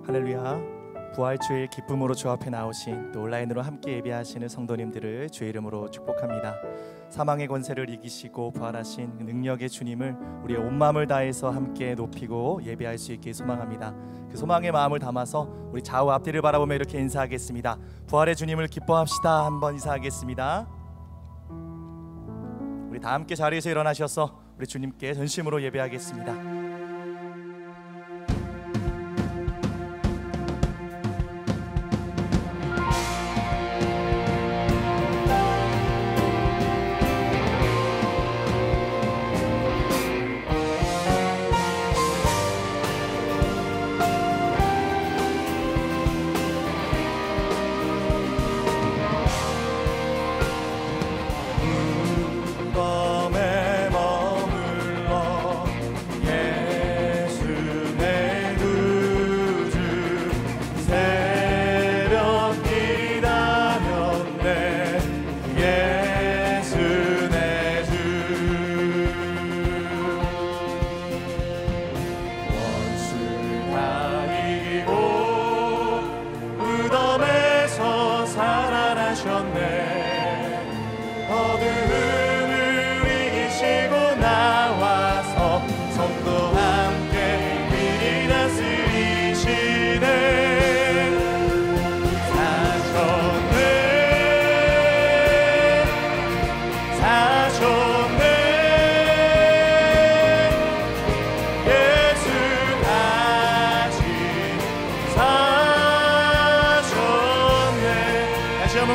할렐루야. 부활주일 기쁨으로 주 앞에 나오신 또 온라인으로 함께 예배하시는 성도님들을 주의 이름으로 축복합니다. 사망의 권세를 이기시고 부활하신 능력의 주님을 우리의 온 마음을 다해서 함께 높이고 예배할 수 있게 소망합니다. 그 소망의 마음을 담아서 우리 좌우 앞뒤를 바라보며 이렇게 인사하겠습니다. 부활의 주님을 기뻐합시다. 한번 인사하겠습니다. 우리 다 함께 자리에서 일어나셔서 우리 주님께 전심으로 예배하겠습니다.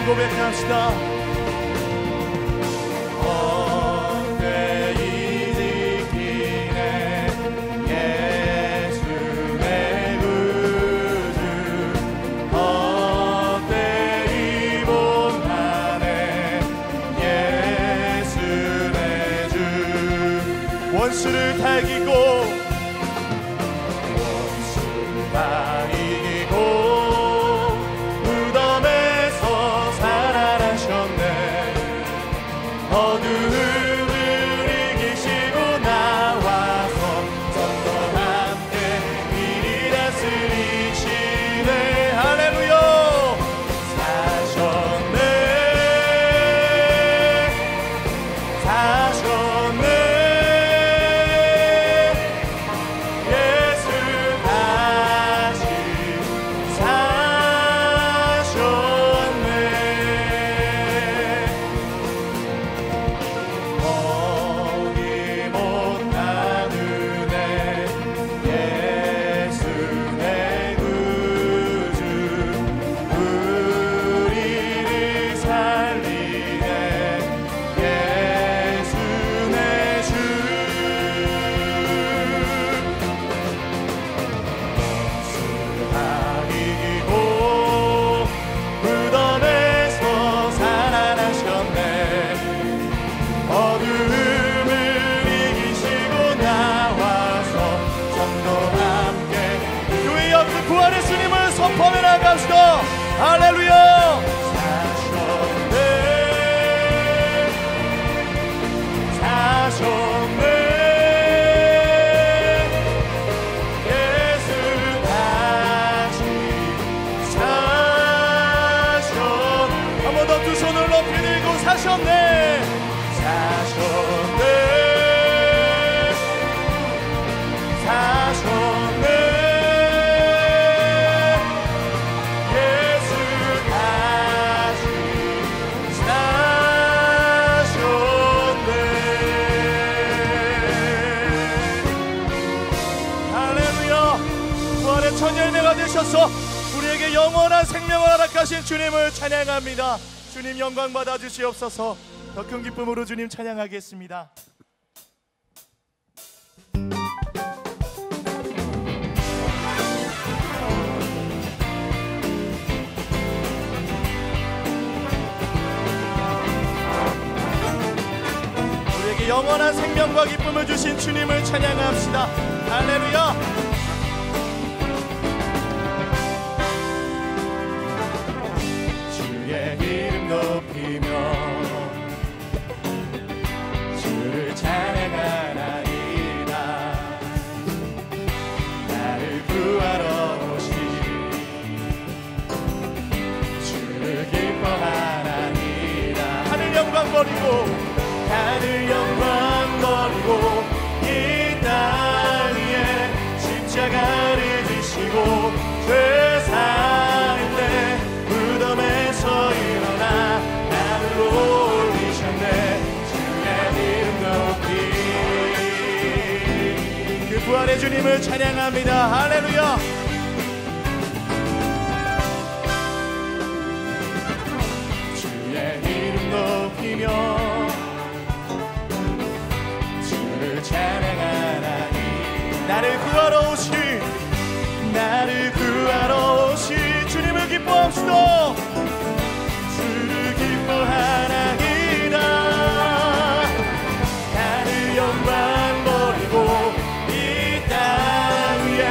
고백합시다. 헛되이 지키네 예수 내 구주 헛되이 못하네 예수 내 주 원수를 다 이기고 원수를 다 이기고 어두움을 이기시고 나와서 성도 함께 이리 다스리시네. 할렐루야. 사셨네 사셨네 예수 다시 사셨네. 할렐루야. 사셨네 사셨네 예수 다시 사셨네. 한 번 더 두 손을 높이 들고 사셨네 사셨네 사셨네 첫 열매가 되셔서 우리에게 영원한 생명을 허락하신 주님을 찬양합니다. 주님 영광 받아 주시옵소서. 더 큰 기쁨으로 주님 찬양하겠습니다. 우리에게 영원한 생명과 기쁨을 주신 주님을 찬양합시다. 할렐루야. 이름 높이며 주를 찬양하나이다. 나를 구하러 오신 부활의 주님을 찬양합니다. 할렐루야. 주의 이름 높이며 주를 찬양하나니 나를 구하러 오신 주님을 기뻐합시다. 주를 기뻐하나이다. 나를 영광 버리고 이 땅 위에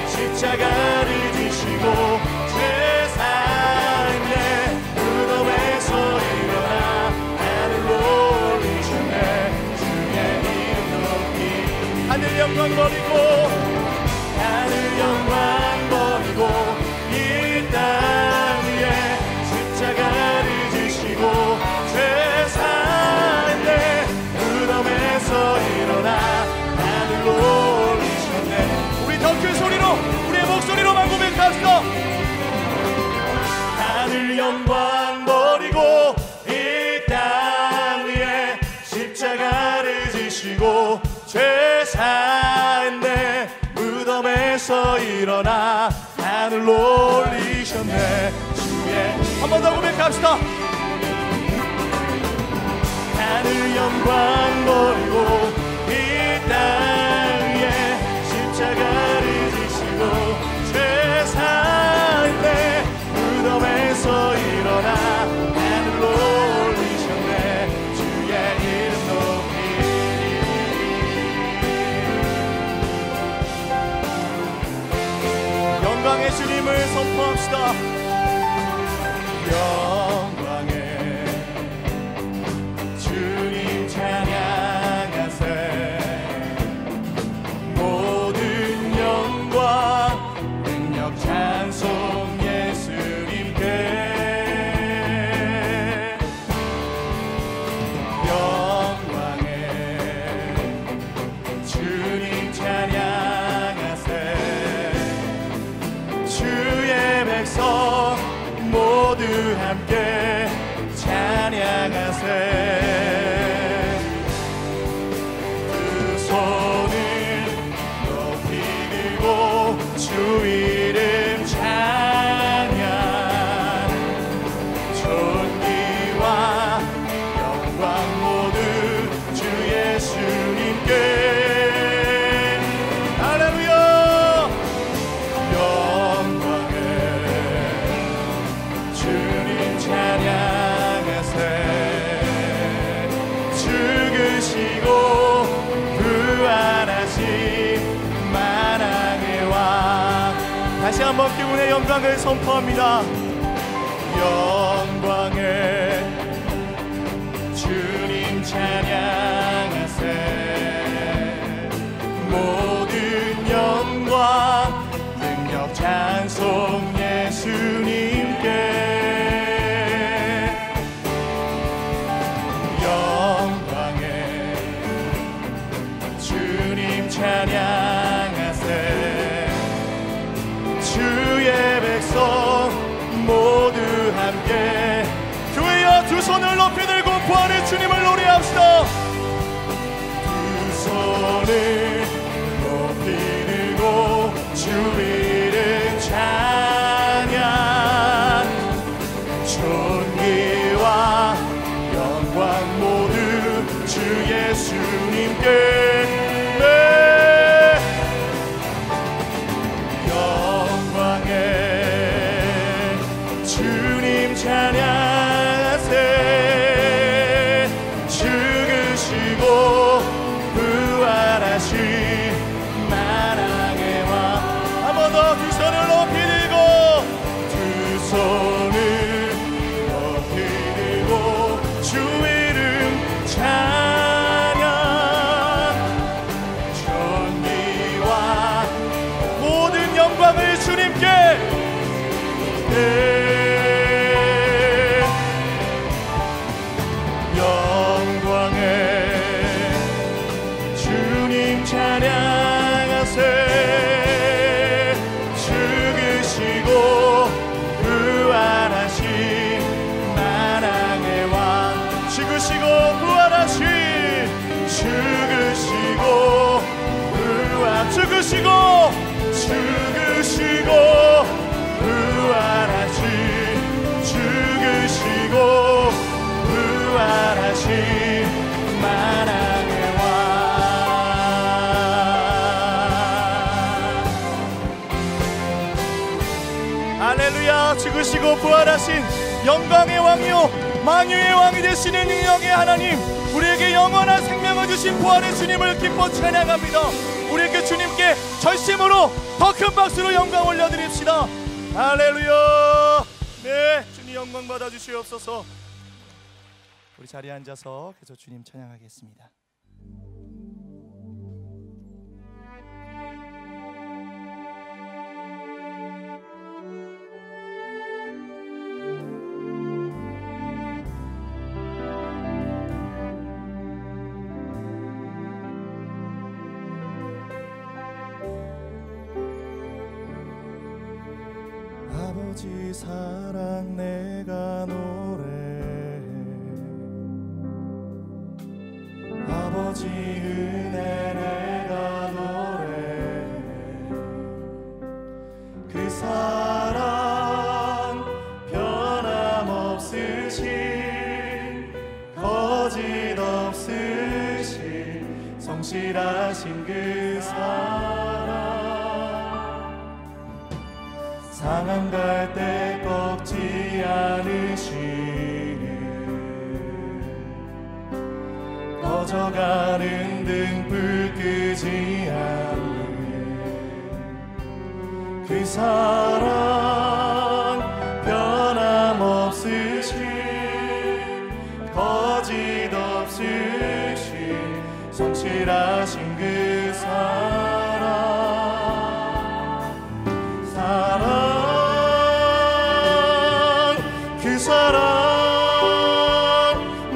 십자가를 지시고 죄사함의 무덤에서 일어나 나를 올리셨네. 주의 이름 높이 하늘 영광 버리고 이 땅 위에 십자가를 지시고 죄사함의 무덤에서 일어나 나를 올리셨네. 우리 더 큰 소리로 우리의 목소리로만 고백합시다. 하늘 영광 버리고 이 땅 위에 십자가를 지시고 죄사함의 무덤에서 일어나 하늘 올리셨네. 주의 한 번 더 고백합시다. 하늘 영광 버리고 이 땅 위에 십자가를 지시고 죄사함의 무덤에서 일어나 하늘 올리셨네. 주의 이름 높이 영광의 주님을 선포합시다. 영광의 주님 찬양하세. 모든 영광 능력 찬송 예수님께. 영광의 주님 찬양하세. 주의 백성 모두 함께 찬양하세. 두 손을 높이 들고 주 이름 찬양. 존귀와 영광 모두 주 예수님께. 다시 한번 기운의 영광을 선포합니다. 영광을 주님 찬양하세. 모든 영광 능력 찬송 예수님께. 영광을 주님 찬양하세. 주의 백성 모두 함께 교회여 두 손을 높이 들고 부활의 주님을 노래합시다. 두 손을 높이 들고 주 이름 찬양. 존귀와 영광 모두 주 예수님께. 찬양하세. 죽으시고 부활하신 만왕의 왕. 한 번 더 두 손을 높이 들고 두 손을 높이 들고 주 이름 찬양. 존귀와 모든 영광을 주님께. 찬양하세. 죽으시고 부활하신 만왕의 왕. 죽으시고 부활하신. 죽으시고 부활. 죽으시고 부활하신 죽으시고 부활하신 만왕의 왕 할렐루야. 죽으시고 부활하신 영광의 왕이요 만유의 왕이 되시는 능력의 하나님, 우리에게 영원한 생명을 주신 부활의 주님을 기뻐 찬양합니다. 우리에게 주님께 전심으로 더 큰 박수로 영광 올려드립시다. 할렐루야. 네, 주님 영광 받아주시옵소서. 우리 자리에 앉아서 계속 주님 찬양하겠습니다. 아버지 사랑 내가 노래해, 아버지 은혜 내가 노래해. 그 사랑 변함없으신 거짓 없으신 성실하신 그 사랑, 상한 갈 때 꺾지 않으시는, 꺼져가는 등불 끄지 않는 그 사랑 변함없으신 거짓 없으신 성실하신 그 사랑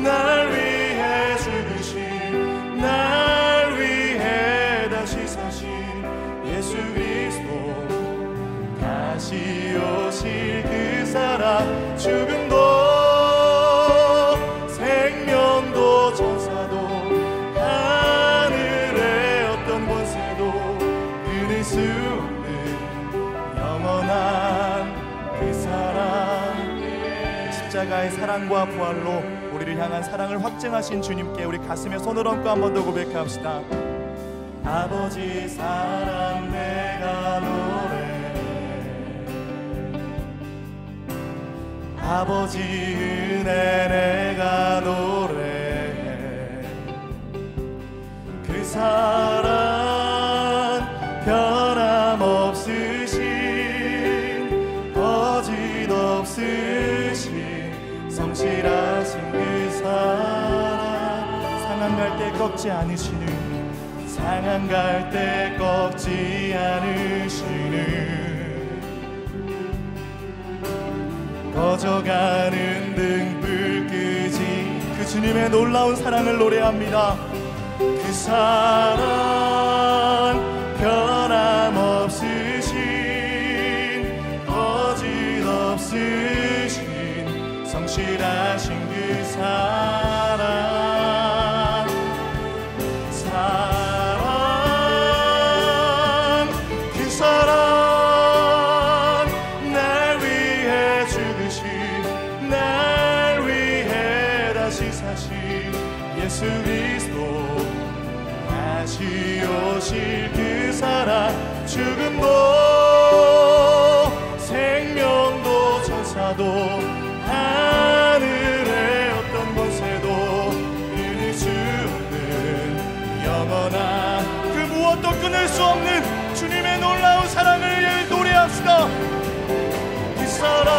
날 위해 죽으신, 날 위해 다시 사신 예수 그리스도, 다시 오실 그 사랑, 죽음도 생명도 천사도 하늘의 어떤 권세도 끊을 수 없는 영원한 그 사랑, 십자가의 사랑과 부활로 우리를 향한 사랑을 확증하신 주님께 우리 가슴에 손을 얹고 한 번 더 고백합시다. 아버지 사랑 내가 노래해, 아버지 은혜 내가 노래해. 그 사랑 변함없으신 거짓 없으신 성실하신 그 사랑, 상한 갈 때 꺾지 않으시는, 상한 갈 때 꺾지 않으시는, 꺼져가는 등불 끄지, 그 주님의 놀라운 사랑을 노래합니다. 그 사랑 변함없으신 거짓 없으신 성실하신 그 사랑, 그 사랑 날 위해 죽으신, 날 위해 다시 사신 예수 그리스도, 다시 오실 그 사랑, 죽음도 생명도 천사도 하늘의 어떤 권세도 끊을 수 없는 영원한 그 무엇도 끊을 수 없는 주님의 놀라운 사랑을 노래합시다. 그 사랑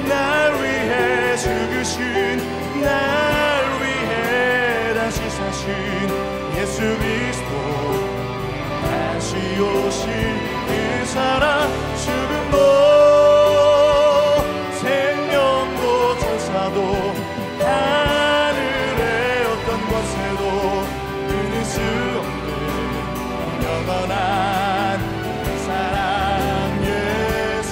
날 위해 죽으신, 날 위해 다시 사신 예수 그리스도, 다시 오실 그 사랑, 죽음도 생명도 천사도 하늘의 어떤 권세도 끊을 수 없는 영원한 그 사랑 예수.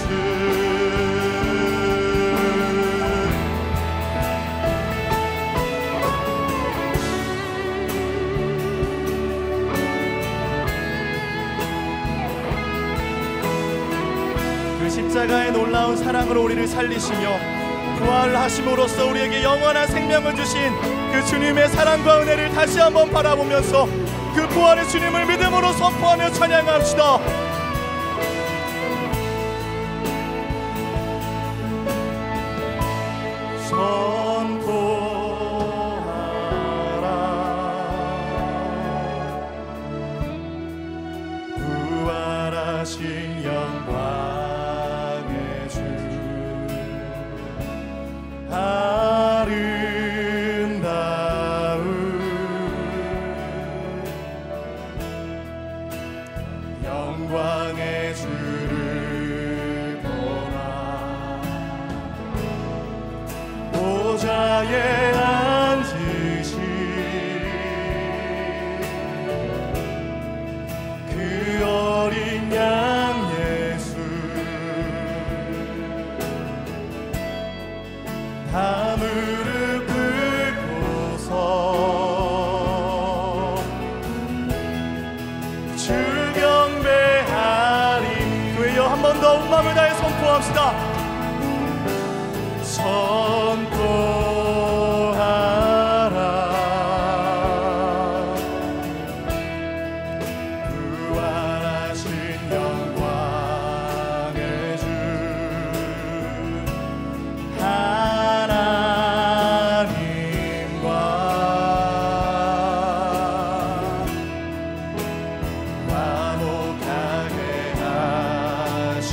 그 십자가의 놀라운 사랑으로 우리를 살리시며 부활하심으로써 우리에게 영원한 생명을 주신 그 주님의 사랑과 은혜를 다시 한번 바라보면서 그 부활의 주님을 믿음으로 선포하며 찬양합시다. 부활하신 영광의 주 아름다운 영광의 주를 보라. 보좌에 앉으신 그 어린 양 예수 다 무릎 꿇고서 주 경배하리. 교회여 한 번 더 온 마음을 다해 선포합시다. 선포하라. 부활하신 영광의 주 하나님과 화목하게 하신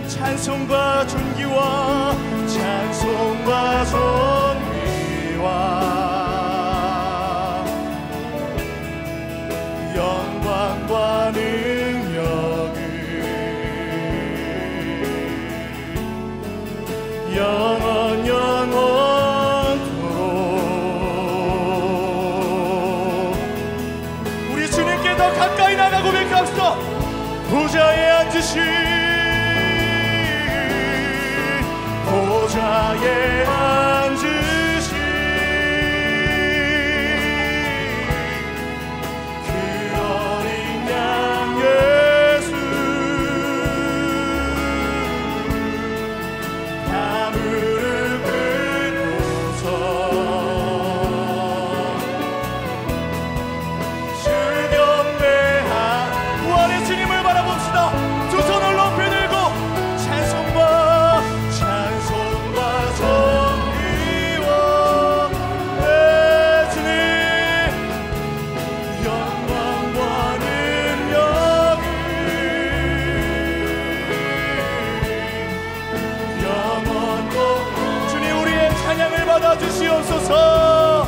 주 찬송과 존귀와 찬송과 존귀와 영광과 능력을 영원 영원토록 우리 주님께 더 가까이 나가 고백합시다. 보좌에 앉으신 보좌에 앉으신 그 어린 양 예수 다 무릎 꿇고서 주 경배한 부활의 주님을 바라봅시다. 두 손을 높이 들고 찬송과 존귀와 내 주님 영광과 능력을 영원토 주님 우리의 찬양을 받아주시옵소서.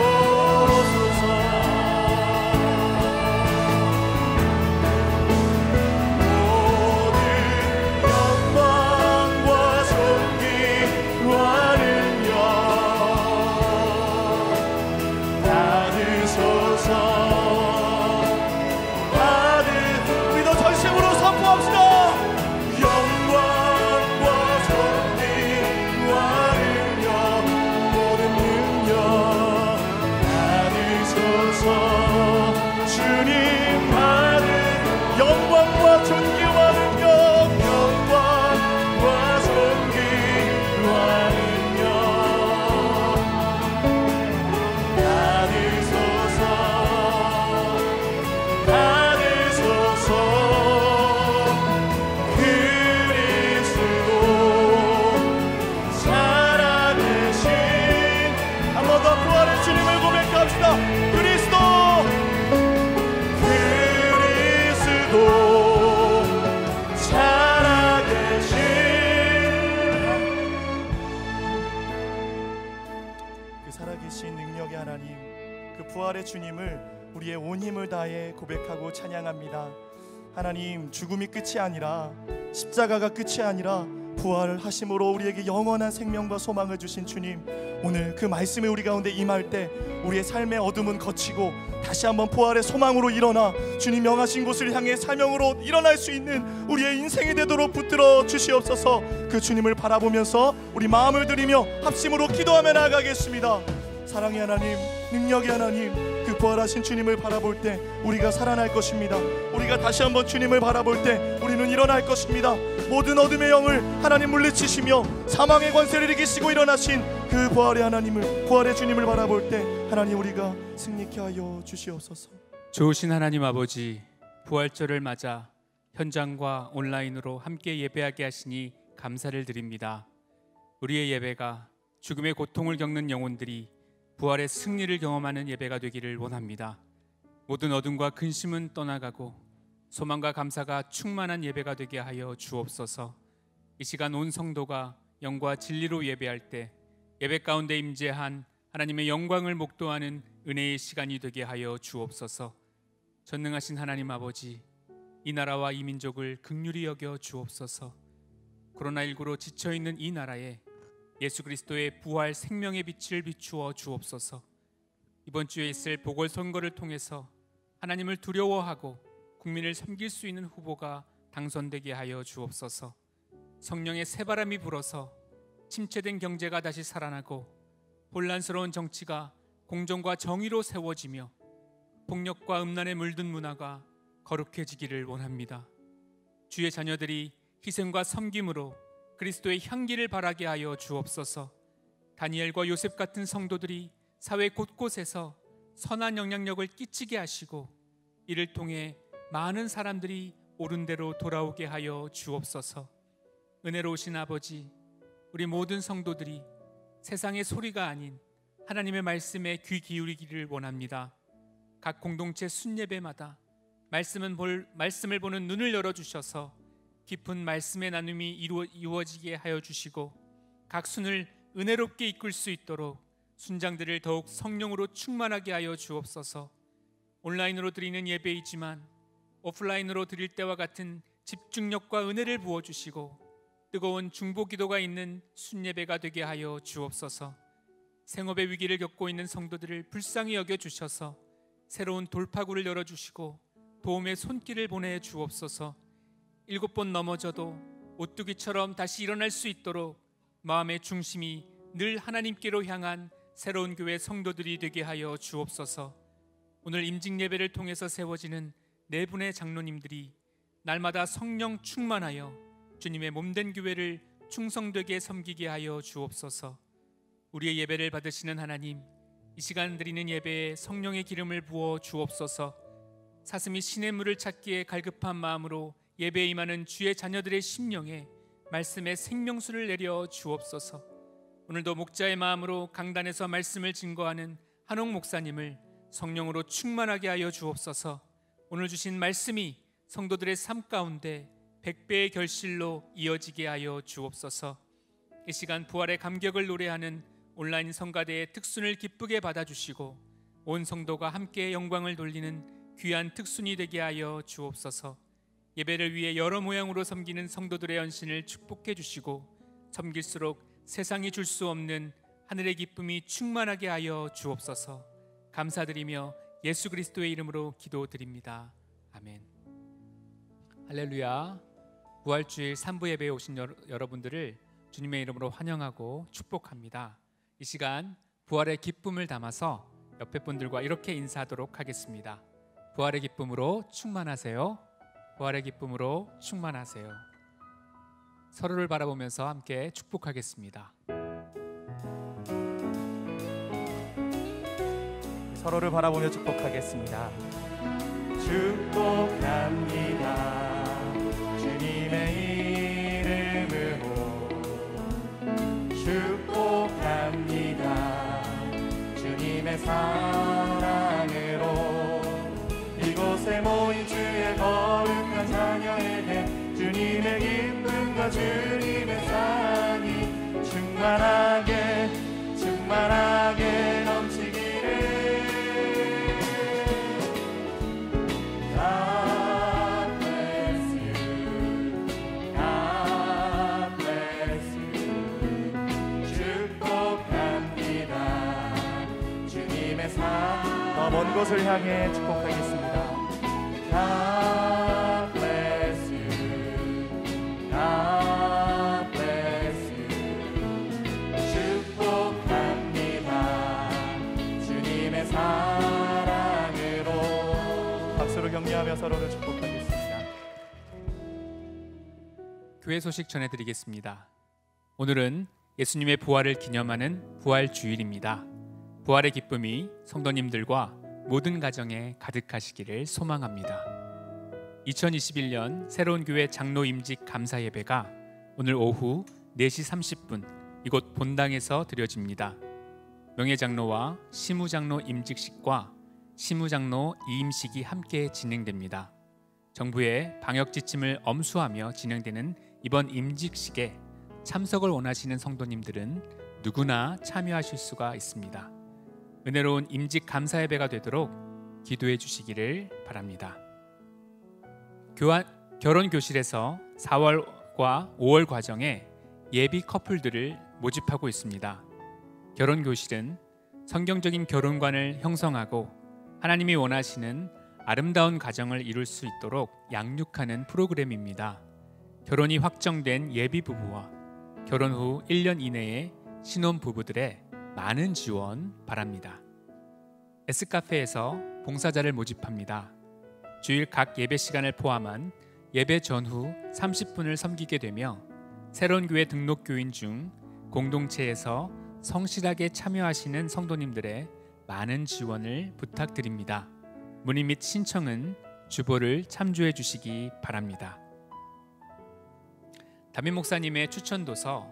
받아주옵소서. 모든 영광과 존귀와 능력 받으소서. 우리도 전심으로 선포합시다. 영광과 존귀와 능력 모든 능력 받으소서. 주님 받은 영광과 존귀와 능력 영광과 존귀와 능력 받으소서. 받으소서. 그리스도 살아계신 한 번 더 부활의 주님을 고백합시다. 그리스도 살아계신 그 살아계신 능력의 하나님 그 부활의 주님을 우리의 온 힘을 다해 고백하고 찬양합니다. 하나님 죽음이 끝이 아니라 십자가가 끝이 아니라 부활을 하심으로 우리에게 영원한 생명과 소망을 주신 주님 오늘 그 말씀이 우리 가운데 임할 때 우리의 삶의 어둠은 거치고 다시 한번 부활의 소망으로 일어나 주님 명하신 곳을 향해 사명으로 일어날 수 있는 우리의 인생이 되도록 붙들어 주시옵소서. 그 주님을 바라보면서 우리 마음을 드리며 합심으로 기도하며 나아가겠습니다. 사랑의 하나님 능력의 하나님 그 부활하신 주님을 바라볼 때 우리가 살아날 것입니다. 우리가 다시 한번 주님을 바라볼 때 우리는 일어날 것입니다. 모든 어둠의 영을 하나님 물리치시며 사망의 권세를 이기시고 일어나신 그 부활의 하나님을, 부활의 주님을 바라볼 때 하나님 우리가 승리케 하여 주시옵소서. 좋으신 하나님 아버지, 부활절을 맞아 현장과 온라인으로 함께 예배하게 하시니 감사를 드립니다. 우리의 예배가 죽음의 고통을 겪는 영혼들이 부활의 승리를 경험하는 예배가 되기를 원합니다. 모든 어둠과 근심은 떠나가고 소망과 감사가 충만한 예배가 되게 하여 주옵소서. 이 시간 온 성도가 영과 진리로 예배할 때 예배 가운데 임재한 하나님의 영광을 목도하는 은혜의 시간이 되게 하여 주옵소서. 전능하신 하나님 아버지, 이 나라와 이 민족을 긍휼히 여겨 주옵소서. 코로나19로 지쳐있는 이 나라에 예수 그리스도의 부활 생명의 빛을 비추어 주옵소서. 이번 주에 있을 보궐선거를 통해서 하나님을 두려워하고 국민을 섬길 수 있는 후보가 당선되게 하여 주옵소서. 성령의 새바람이 불어서 침체된 경제가 다시 살아나고 혼란스러운 정치가 공정과 정의로 세워지며 폭력과 음란에 물든 문화가 거룩해지기를 원합니다. 주의 자녀들이 희생과 섬김으로 그리스도의 향기를 바라게 하여 주옵소서. 다니엘과 요셉 같은 성도들이 사회 곳곳에서 선한 영향력을 끼치게 하시고 이를 통해 많은 사람들이 옳은 대로 돌아오게 하여 주옵소서. 은혜로우신 아버지, 우리 모든 성도들이 세상의 소리가 아닌 하나님의 말씀에 귀 기울이기를 원합니다. 각 공동체 순예배마다 말씀을 보는 눈을 열어주셔서 깊은 말씀의 나눔이 이루어지게 하여 주시고 각 순을 은혜롭게 이끌 수 있도록 순장들을 더욱 성령으로 충만하게 하여 주옵소서. 온라인으로 드리는 예배이지만 오프라인으로 드릴 때와 같은 집중력과 은혜를 부어주시고 뜨거운 중보기도가 있는 순예배가 되게 하여 주옵소서. 생업의 위기를 겪고 있는 성도들을 불쌍히 여겨주셔서 새로운 돌파구를 열어주시고 도움의 손길을 보내주옵소서. 7번 넘어져도 오뚜기처럼 다시 일어날 수 있도록 마음의 중심이 늘 하나님께로 향한 새로운 교회 성도들이 되게 하여 주옵소서. 오늘 임직 예배를 통해서 세워지는 네 분의 장로님들이 날마다 성령 충만하여 주님의 몸된 교회를 충성되게 섬기게 하여 주옵소서. 우리의 예배를 받으시는 하나님, 이 시간 드리는 예배에 성령의 기름을 부어 주옵소서. 사슴이 신의 물을 찾기에 갈급한 마음으로 예배에 임하는 주의 자녀들의 심령에 말씀의 생명수를 내려 주옵소서. 오늘도 목자의 마음으로 강단에서 말씀을 증거하는 한옥 목사님을 성령으로 충만하게 하여 주옵소서. 오늘 주신 말씀이 성도들의 삶 가운데 100배의 결실로 이어지게 하여 주옵소서. 이 시간 부활의 감격을 노래하는 온라인 성가대의 특순을 기쁘게 받아주시고 온 성도가 함께 영광을 돌리는 귀한 특순이 되게 하여 주옵소서. 예배를 위해 여러 모양으로 섬기는 성도들의 헌신을 축복해 주시고 섬길수록 세상이 줄 수 없는 하늘의 기쁨이 충만하게 하여 주옵소서. 감사드리며 예수 그리스도의 이름으로 기도드립니다. 아멘. 할렐루야. 부활주일 3부 예배에 오신 여러분들을 주님의 이름으로 환영하고 축복합니다. 이 시간 부활의 기쁨을 담아서 옆에 분들과 이렇게 인사하도록 하겠습니다. 부활의 기쁨으로 충만하세요. 부활의 기쁨으로 충만하세요. 서로를 바라보면서 함께 축복하겠습니다. 서로를 바라보며 축복하겠습니다. 축복합니다. 주님의 이름으로 축복합니다. 주님의 사랑으로 이곳에 모인 주의 거룩한 자녀에게 주님의 기쁨과 주님의 사랑이 충만하게 넘치기를. God bless you, God bless you. 축복합니다. 주님의 사랑. 더 먼 곳을 향해 축복하겠습니다. God bless you, God bless you. 축복합니다. 주님의 사랑. 기도하며 서로를 축복하겠습니다. 교회 소식 전해드리겠습니다. 오늘은 예수님의 부활을 기념하는 부활 주일입니다. 부활의 기쁨이 성도님들과 모든 가정에 가득하시기를 소망합니다. 2021년 새로운 교회 장로 임직 감사 예배가 오늘 오후 4시 30분 이곳 본당에서 드려집니다. 명예장로와 시무장로 임직식과 시무장로 이임식이 함께 진행됩니다. 정부의 방역 지침을 엄수하며 진행되는 이번 임직식에 참석을 원하시는 성도님들은 누구나 참여하실 수가 있습니다. 은혜로운 임직 감사 예배가 되도록 기도해 주시기를 바랍니다. 결혼 교실에서 4월과 5월 과정에 예비 커플들을 모집하고 있습니다. 결혼 교실은 성경적인 결혼관을 형성하고 하나님이 원하시는 아름다운 가정을 이룰 수 있도록 양육하는 프로그램입니다. 결혼이 확정된 예비 부부와 결혼 후 1년 이내의 신혼 부부들의 많은 지원 바랍니다. S카페에서 봉사자를 모집합니다. 주일 각 예배 시간을 포함한 예배 전후 30분을 섬기게 되며 새로운 교회 등록 교인 중 공동체에서 성실하게 참여하시는 성도님들의 많은 지원을 부탁드립니다. 문의 및 신청은 주보를 참조해 주시기 바랍니다. 담임 목사님의 추천 도서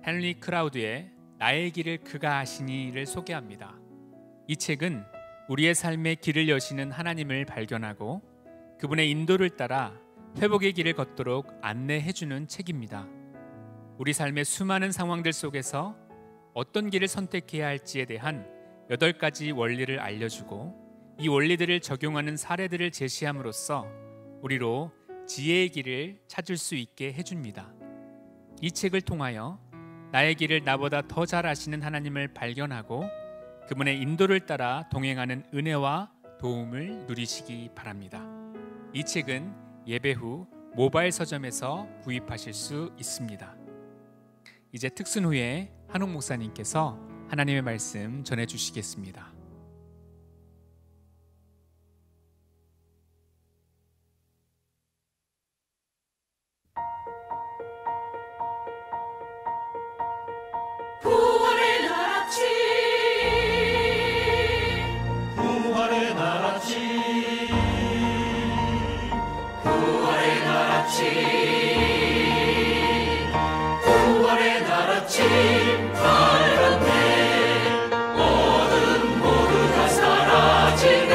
헨리 크라우드의 나의 길을 그가 아시니를 소개합니다. 이 책은 우리의 삶의 길을 여시는 하나님을 발견하고 그분의 인도를 따라 회복의 길을 걷도록 안내해주는 책입니다. 우리 삶의 수많은 상황들 속에서 어떤 길을 선택해야 할지에 대한 8가지 원리를 알려주고 이 원리들을 적용하는 사례들을 제시함으로써 우리로 지혜의 길을 찾을 수 있게 해줍니다. 이 책을 통하여 나의 길을 나보다 더 잘 아시는 하나님을 발견하고 그분의 인도를 따라 동행하는 은혜와 도움을 누리시기 바랍니다. 이 책은 예배 후 모바일 서점에서 구입하실 수 있습니다. 이제 특순 후에 한옥 목사님께서 하나님의 말씀 전해주시겠습니다. 부활의 나라치 부활의 나라치 부활의 나라치 부활의 나라치 밝았네 어둠 모두 다 사라지네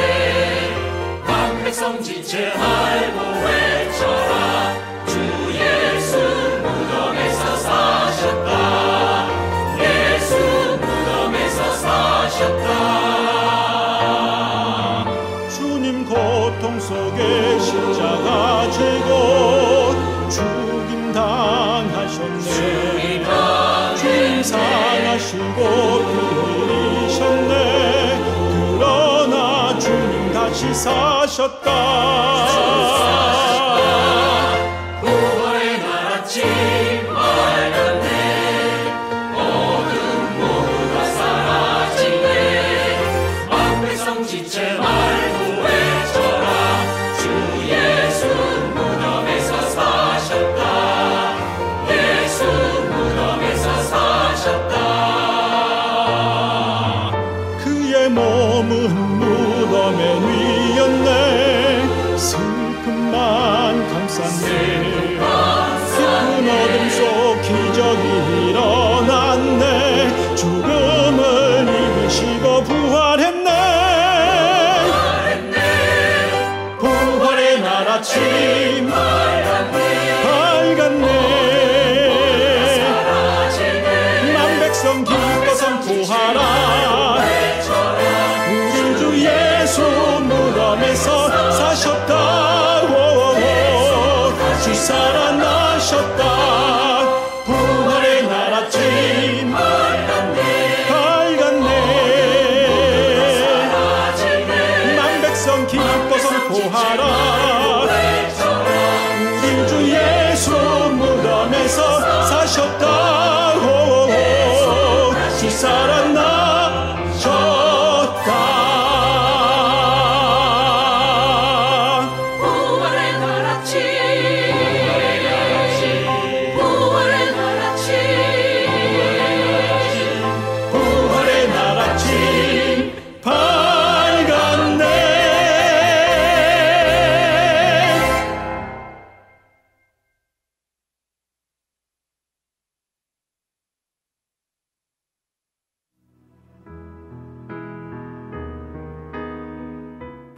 각 백성 지체 알고 외쳐라 주 예수 무덤에서 사셨다 예수 무덤에서 사셨다 주님 고통 속에 십자가 지고 죽임 당하셨네 주님 상하시고 그리셨네 그러나 주님 다시 사셨다 부활의 나라치 밝았네 어둠 모두 다 사라지네 막 백성 지체 말고 외쳐라 주 예수 무덤에서 사셨다 예수 무덤에서 사셨다 그의 몸은 무덤에 누이었네 슬픔만 감쌌네 깊은 어둠 속 기적이 일어났네 죽음을 이기시고 부활했네 부활의 나라 침 밝았네 만 백성 기뻐 선포하라 우리 주 예수 무덤에서 사셨다 주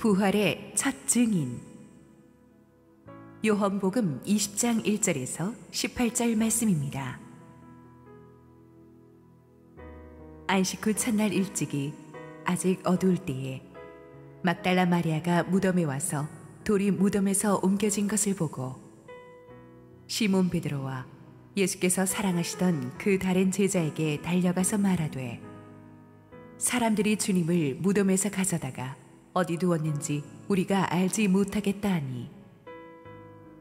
부활의 첫 증인. 요한복음 20장 1절에서 18절 말씀입니다. 안식 후 첫날 일찍이 아직 어두울 때에 막달라 마리아가 무덤에 와서 돌이 무덤에서 옮겨진 것을 보고 시몬 베드로와 예수께서 사랑하시던 그 다른 제자에게 달려가서 말하되 사람들이 주님을 무덤에서 가져다가 어디 두었는지 우리가 알지 못하겠다 하니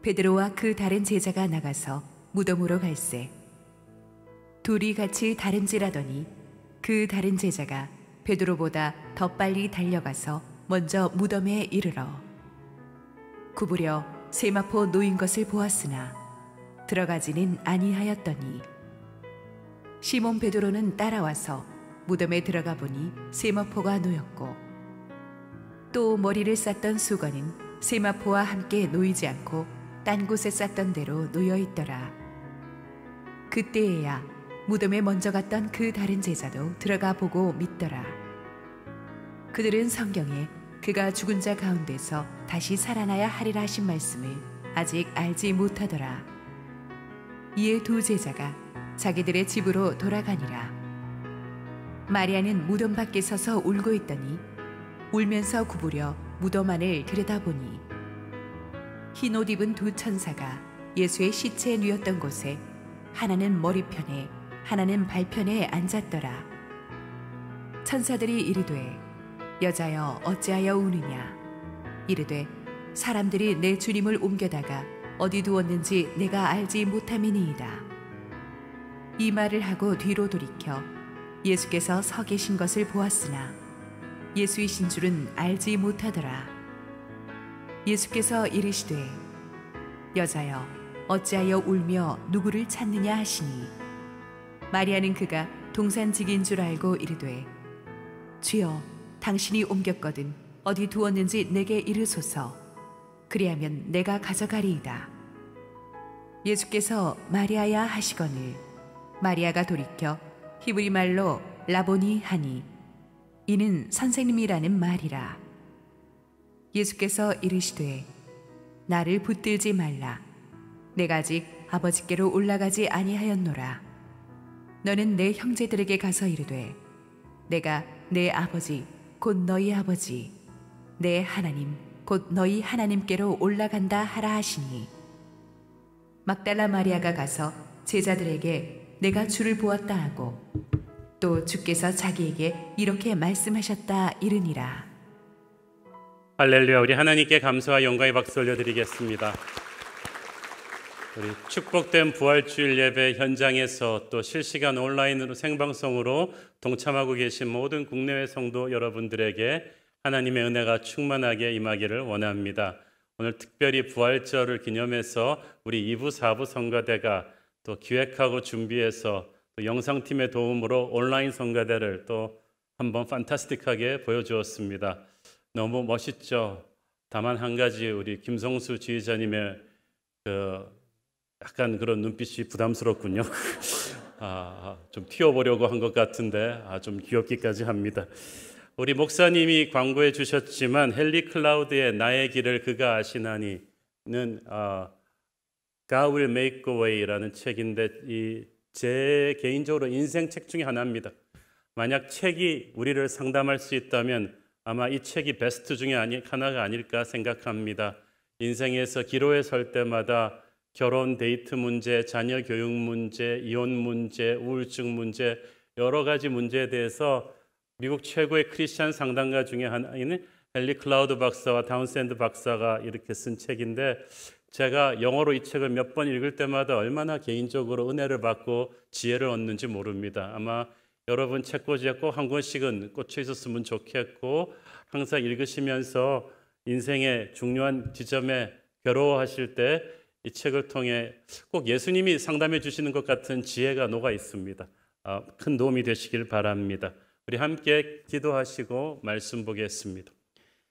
베드로와 그 다른 제자가 나가서 무덤으로 갈새 둘이 같이 다름질하더니 그 다른 제자가 베드로보다 더 빨리 달려가서 먼저 무덤에 이르러 구부려 세마포 놓인 것을 보았으나 들어가지는 아니하였더니 시몬 베드로는 따라와서 무덤에 들어가 보니 세마포가 놓였고 또 머리를 쌌던 수건은 세마포와 함께 놓이지 않고 딴 곳에 쌌던 대로 놓여 있더라. 그때에야 무덤에 먼저 갔던 그 다른 제자도 들어가 보고 믿더라. 그들은 성경에 그가 죽은 자 가운데서 다시 살아나야 하리라 하신 말씀을 아직 알지 못하더라. 이에 두 제자가 자기들의 집으로 돌아가니라. 마리아는 무덤 밖에 서서 울고 있더니 울면서 구부려 무덤 안을 들여다보니 흰 옷 입은 두 천사가 예수의 시체에 누웠던 곳에 하나는 머리편에 하나는 발편에 앉았더라. 천사들이 이르되 여자여 어찌하여 우느냐. 이르되 사람들이 내 주님을 옮겨다가 어디 두었는지 내가 알지 못함이니이다. 이 말을 하고 뒤로 돌이켜 예수께서 서 계신 것을 보았으나 예수이신 줄은 알지 못하더라. 예수께서 이르시되 여자여 어찌하여 울며 누구를 찾느냐 하시니 마리아는 그가 동산직인 줄 알고 이르되 주여 당신이 옮겼거든 어디 두었는지 내게 이르소서. 그리하면 내가 가져가리이다. 예수께서 마리아야 하시거늘 마리아가 돌이켜 히브리 말로 라보니 하니 이는 선생님이라는 말이라. 예수께서 이르시되 나를 붙들지 말라. 내가 아직 아버지께로 올라가지 아니하였노라. 너는 내 형제들에게 가서 이르되 내가 내 아버지 곧 너희 아버지 내 하나님 곧 너희 하나님께로 올라간다 하라 하시니 막달라 마리아가 가서 제자들에게 내가 주를 보았다 하고 또 주께서 자기에게 이렇게 말씀하셨다 이르니라. 할렐루야. 우리 하나님께 감사와 영광의 박수 올려드리겠습니다. 우리 축복된 부활주일 예배 현장에서 또 실시간 온라인으로 생방송으로 동참하고 계신 모든 국내외 성도 여러분들에게 하나님의 은혜가 충만하게 임하기를 원합니다. 오늘 특별히 부활절을 기념해서 우리 2부, 4부 성가대가 또 기획하고 준비해서 또 영상팀의 도움으로 온라인 성가대를 또 한번 판타스틱하게 보여주었습니다. 너무 멋있죠? 다만 한 가지 우리 김성수 지휘자님의 약간 그런 눈빛이 부담스럽군요. 좀 튀어보려고 한 것 같은데 좀 귀엽기까지 합니다. 우리 목사님이 광고해 주셨지만 헨리 클라우드의 나의 길을 그가 아시나니는 God will make a way라는 책인데 제 개인적으로 인생 책 중에 하나입니다. 만약 책이 우리를 상담할 수 있다면 아마 이 책이 베스트 중에 하나가 아닐까 생각합니다. 인생에서 기로에 설 때마다 결혼, 데이트 문제, 자녀 교육 문제, 이혼 문제, 우울증 문제 여러 가지 문제에 대해서 미국 최고의 크리스찬 상담가 중에 하나인 헨리 클라우드 박사와 다운샌드 박사가 이렇게 쓴 책인데 제가 영어로 이 책을 몇 번 읽을 때마다 얼마나 개인적으로 은혜를 받고 지혜를 얻는지 모릅니다. 아마 여러분 책꽂이에 꼭 한 권씩은 꽂혀 있었으면 좋겠고 항상 읽으시면서 인생의 중요한 지점에 괴로워하실 때 이 책을 통해 꼭 예수님이 상담해 주시는 것 같은 지혜가 녹아 있습니다. 큰 도움이 되시길 바랍니다. 우리 함께 기도하시고 말씀 보겠습니다.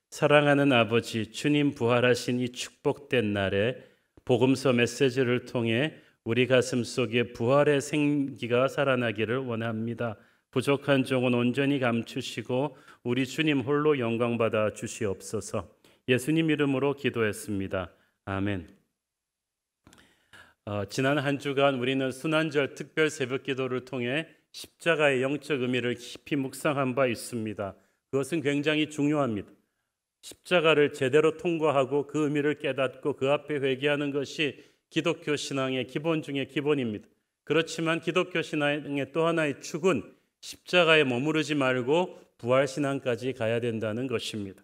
사랑하는 아버지, 주님 부활하신 이 축복된 날에 복음서 메시지를 통해 우리 가슴 속에 부활의 생기가 살아나기를 원합니다. 부족한 종은 온전히 감추시고 우리 주님 홀로 영광받아 주시옵소서. 예수님 이름으로 기도했습니다. 아멘. 지난 한 주간 우리는 순환절 특별 새벽 기도를 통해 십자가의 영적 의미를 깊이 묵상한 바 있습니다. 그것은 굉장히 중요합니다. 십자가를 제대로 통과하고 그 의미를 깨닫고 그 앞에 회개하는 것이 기독교 신앙의 기본 중의 기본입니다. 그렇지만 기독교 신앙의 또 하나의 축은 십자가에 머무르지 말고 부활신앙까지 가야 된다는 것입니다.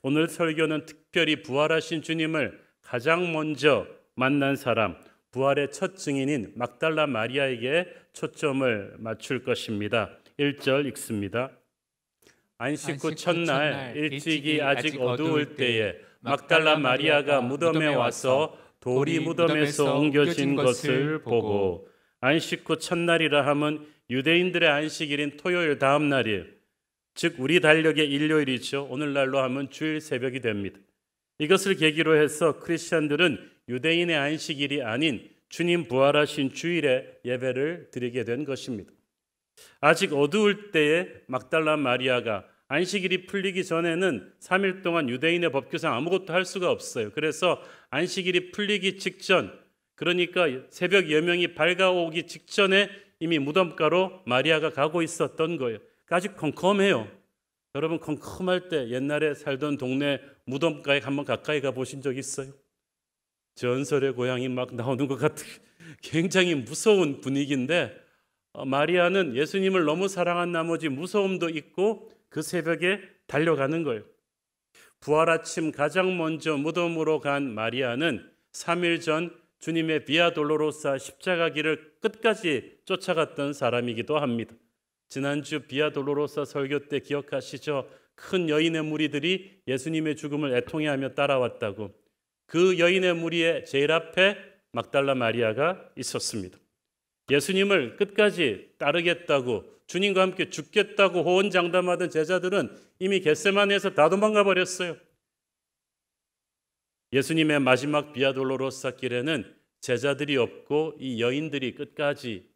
오늘 설교는 특별히 부활하신 주님을 가장 먼저 만난 사람, 부활의 첫 증인인 막달라 마리아에게 초점을 맞출 것입니다. 1절 읽습니다. 안식 후 첫날 일찍이 아직 어두울 때에 막달라 마리아가 무덤에 와서 돌이 무덤에서 옮겨진 것을 보고, 안식 후 첫날이라 함은 유대인들의 안식일인 토요일 다음 날이에요. 즉 우리 달력의 일요일이죠. 오늘날로 하면 주일 새벽이 됩니다. 이것을 계기로 해서 크리스천들은 유대인의 안식일이 아닌 주님 부활하신 주일에 예배를 드리게 된 것입니다. 아직 어두울 때에 막달라 마리아가 안식일이 풀리기 전에는 3일 동안 유대인의 법규상 아무것도 할 수가 없어요. 그래서 안식일이 풀리기 직전, 그러니까 새벽 여명이 밝아오기 직전에 이미 무덤가로 마리아가 가고 있었던 거예요. 아직 컴컴해요. 여러분 컴컴할 때 옛날에 살던 동네 무덤가에 한번 가까이 가보신 적 있어요? 전설의 고향이 막 나오는 것 같은 굉장히 무서운 분위기인데, 마리아는 예수님을 너무 사랑한 나머지 무서움도 있고 그 새벽에 달려가는 거예요. 부활 아침 가장 먼저 무덤으로 간 마리아는 3일 전 주님의 비아 돌로로사 십자가 길을 끝까지 쫓아갔던 사람이기도 합니다. 지난주 비아 돌로로사 설교 때 기억하시죠? 큰 여인의 무리들이 예수님의 죽음을 애통해하며 따라왔다고. 그 여인의 무리의 제일 앞에 막달라 마리아가 있었습니다. 예수님을 끝까지 따르겠다고, 주님과 함께 죽겠다고 호언장담하던 제자들은 이미 겟세마네에서 다 도망가 버렸어요. 예수님의 마지막 비아 돌로로사 길에는 제자들이 없고 이 여인들이 끝까지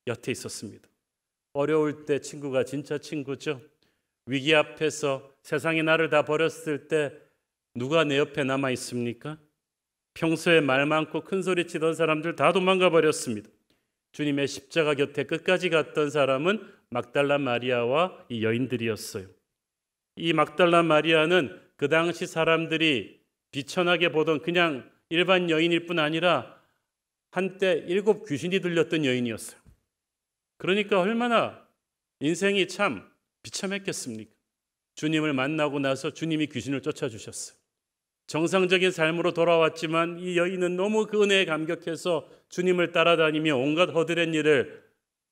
곁에 있었습니다. 어려울 때 친구가 진짜 친구죠. 위기 앞에서 세상이 나를 다 버렸을 때 누가 내 옆에 남아 있습니까? 평소에 말 많고 큰 소리 치던 사람들 다 도망가 버렸습니다. 주님의 십자가 곁에 끝까지 갔던 사람은 막달라 마리아와 이 여인들이었어요. 이 막달라 마리아는 그 당시 사람들이 비천하게 보던 그냥 일반 여인일 뿐 아니라 한때 7 귀신이 들렸던 여인이었어요. 그러니까 얼마나 인생이 참 비참했겠습니까? 주님을 만나고 나서 주님이 귀신을 쫓아주셨어요. 정상적인 삶으로 돌아왔지만 이 여인은 너무 그 은혜에 감격해서 주님을 따라다니며 온갖 허드렛 일을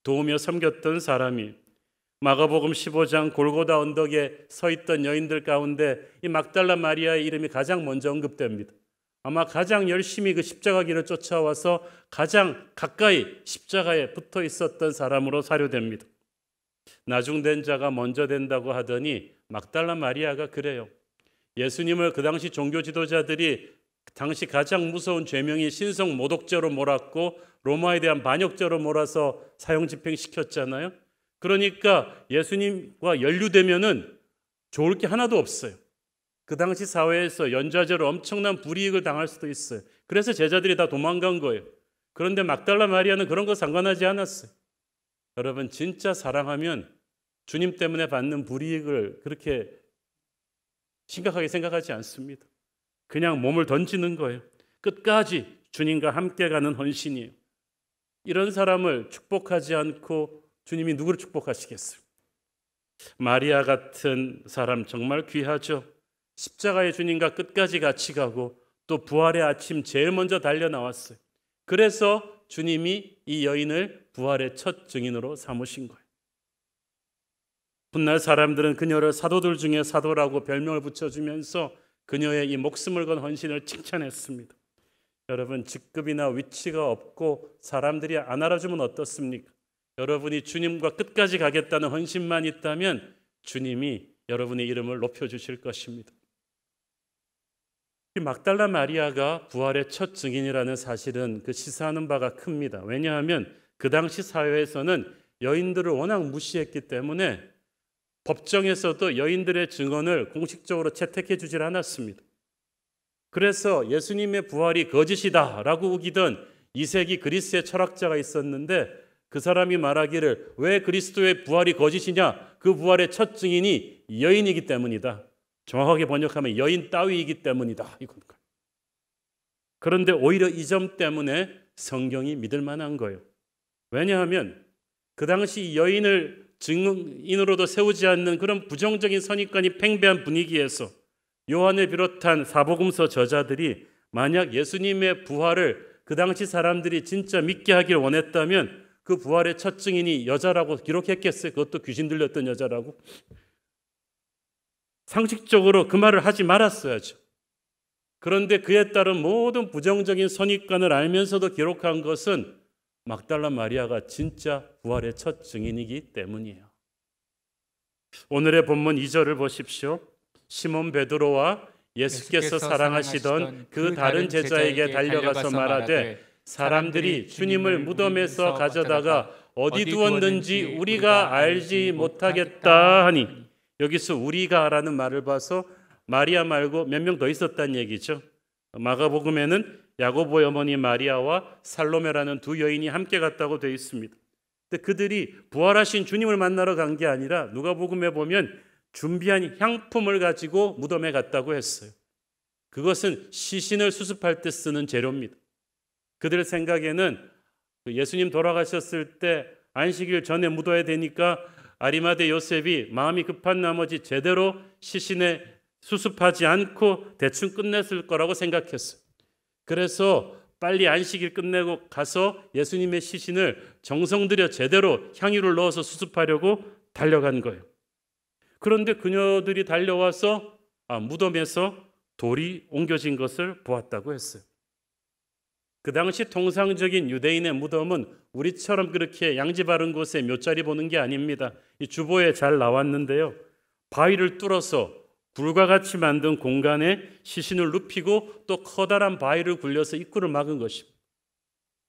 도우며 섬겼던 사람이, 마가복음 15장 골고다 언덕에 서 있던 여인들 가운데 이 막달라 마리아의 이름이 가장 먼저 언급됩니다. 아마 가장 열심히 그 십자가 길을 쫓아와서 가장 가까이 십자가에 붙어 있었던 사람으로 사료됩니다. 나중된 자가 먼저 된다고 하더니 막달라 마리아가 그래요. 예수님을 그 당시 종교 지도자들이 당시 가장 무서운 죄명이 신성 모독죄로 몰았고 로마에 대한 반역죄로 몰아서 사형 집행시켰잖아요. 그러니까 예수님과 연루되면은 좋을 게 하나도 없어요. 그 당시 사회에서 연좌제로 엄청난 불이익을 당할 수도 있어요. 그래서 제자들이 다 도망간 거예요. 그런데 막달라 마리아는 그런 거 상관하지 않았어요. 여러분 진짜 사랑하면 주님 때문에 받는 불이익을 그렇게 심각하게 생각하지 않습니다. 그냥 몸을 던지는 거예요. 끝까지 주님과 함께 가는 헌신이에요. 이런 사람을 축복하지 않고 주님이 누구를 축복하시겠어요? 마리아 같은 사람 정말 귀하죠. 십자가의 주님과 끝까지 같이 가고 또 부활의 아침 제일 먼저 달려 나왔어요. 그래서 주님이 이 여인을 부활의 첫 증인으로 삼으신 거예요. 훗날 사람들은 그녀를 사도들 중에 사도라고 별명을 붙여주면서 그녀의 이 목숨을 건 헌신을 칭찬했습니다. 여러분 직급이나 위치가 없고 사람들이 안 알아주면 어떻습니까? 여러분이 주님과 끝까지 가겠다는 헌신만 있다면 주님이 여러분의 이름을 높여주실 것입니다. 이 막달라 마리아가 부활의 첫 증인이라는 사실은 그 시사하는 바가 큽니다. 왜냐하면 그 당시 사회에서는 여인들을 워낙 무시했기 때문에 법정에서도 여인들의 증언을 공식적으로 채택해 주질 않았습니다. 그래서 예수님의 부활이 거짓이다라고 우기던 2세기 그리스의 철학자가 있었는데 그 사람이 말하기를 왜 그리스도의 부활이 거짓이냐? 그 부활의 첫 증인이 여인이기 때문이다. 정확하게 번역하면 여인 따위이기 때문이다. 이겁니다. 그런데 오히려 이 점 때문에 성경이 믿을 만한 거예요. 왜냐하면 그 당시 여인을 증인으로도 세우지 않는 그런 부정적인 선입관이 팽배한 분위기에서 요한을 비롯한 사복음서 저자들이 만약 예수님의 부활을 그 당시 사람들이 진짜 믿게 하길 원했다면 그 부활의 첫 증인이 여자라고 기록했겠어요? 그것도 귀신 들렸던 여자라고? 상식적으로 그 말을 하지 말았어야죠. 그런데 그에 따른 모든 부정적인 선입관을 알면서도 기록한 것은 막달라 마리아가 진짜 부활의 첫 증인이기 때문이에요. 오늘의 본문 2절을 보십시오. 시몬 베드로와 예수께서 사랑하시던 그 다른 제자에게 달려가서 말하되 사람들이 주님을 무덤에서 가져다가 어디 두었는지 우리가 알지 못하겠다 하니, 여기서 우리가라는 말을 봐서 마리아 말고 몇 명 더 있었다는 얘기죠. 마가복음에는 야고보의 어머니 마리아와 살로메라는 두 여인이 함께 갔다고 되어 있습니다. 근데 그들이 부활하신 주님을 만나러 간 게 아니라 누가복음에 보면 준비한 향품을 가지고 무덤에 갔다고 했어요. 그것은 시신을 수습할 때 쓰는 재료입니다. 그들 생각에는 예수님 돌아가셨을 때 안식일 전에 묻어야 되니까 아리마대 요셉이 마음이 급한 나머지 제대로 시신에 수습하지 않고 대충 끝냈을 거라고 생각했어요. 그래서 빨리 안식일 끝내고 가서 예수님의 시신을 정성 들여 제대로 향유를 넣어서 수습하려고 달려간 거예요. 그런데 그녀들이 달려와서 무덤에서 돌이 옮겨진 것을 보았다고 했어요. 그 당시 통상적인 유대인의 무덤은 우리처럼 그렇게 양지 바른 곳에 묘자리 보는 게 아닙니다. 이 주보에 잘 나왔는데요. 바위를 뚫어서 굴과 같이 만든 공간에 시신을 눕히고 또 커다란 바위를 굴려서 입구를 막은 것입니다.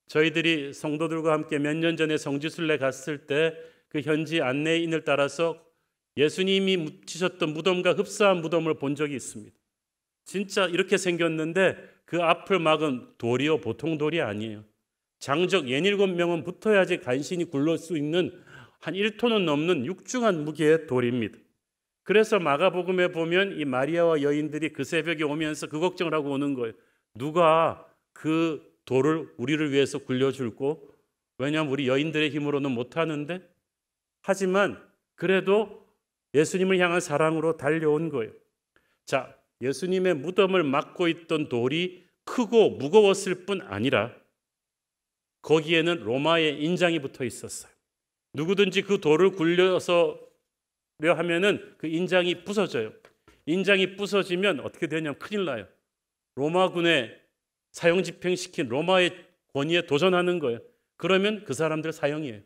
저희들이 성도들과 함께 몇 년 전에 성지순례 갔을 때 그 현지 안내인을 따라서 예수님이 묻히셨던 무덤과 흡사한 무덤을 본 적이 있습니다. 진짜 이렇게 생겼는데 그 앞을 막은 돌이요, 보통 돌이 아니에요. 장적 67명은 붙어야지 간신히 굴릴 수 있는 한 1톤은 넘는 육중한 무게의 돌입니다. 그래서 마가복음에 보면 이 마리아와 여인들이 그 새벽에 오면서 그 걱정을 하고 오는 거예요. 누가 그 돌을 우리를 위해서 굴려줄고? 왜냐하면 우리 여인들의 힘으로는 못하는데. 하지만 그래도 예수님을 향한 사랑으로 달려온 거예요. 자, 예수님의 무덤을 막고 있던 돌이 크고 무거웠을 뿐 아니라 거기에는 로마의 인장이 붙어 있었어요. 누구든지 그 돌을 굴려서 하면은 그 인장이 부서져요. 인장이 부서지면 어떻게 되냐면 큰일 나요. 로마군에 사형 집행시킨 로마의 권위에 도전하는 거예요. 그러면 그 사람들 사형이에요.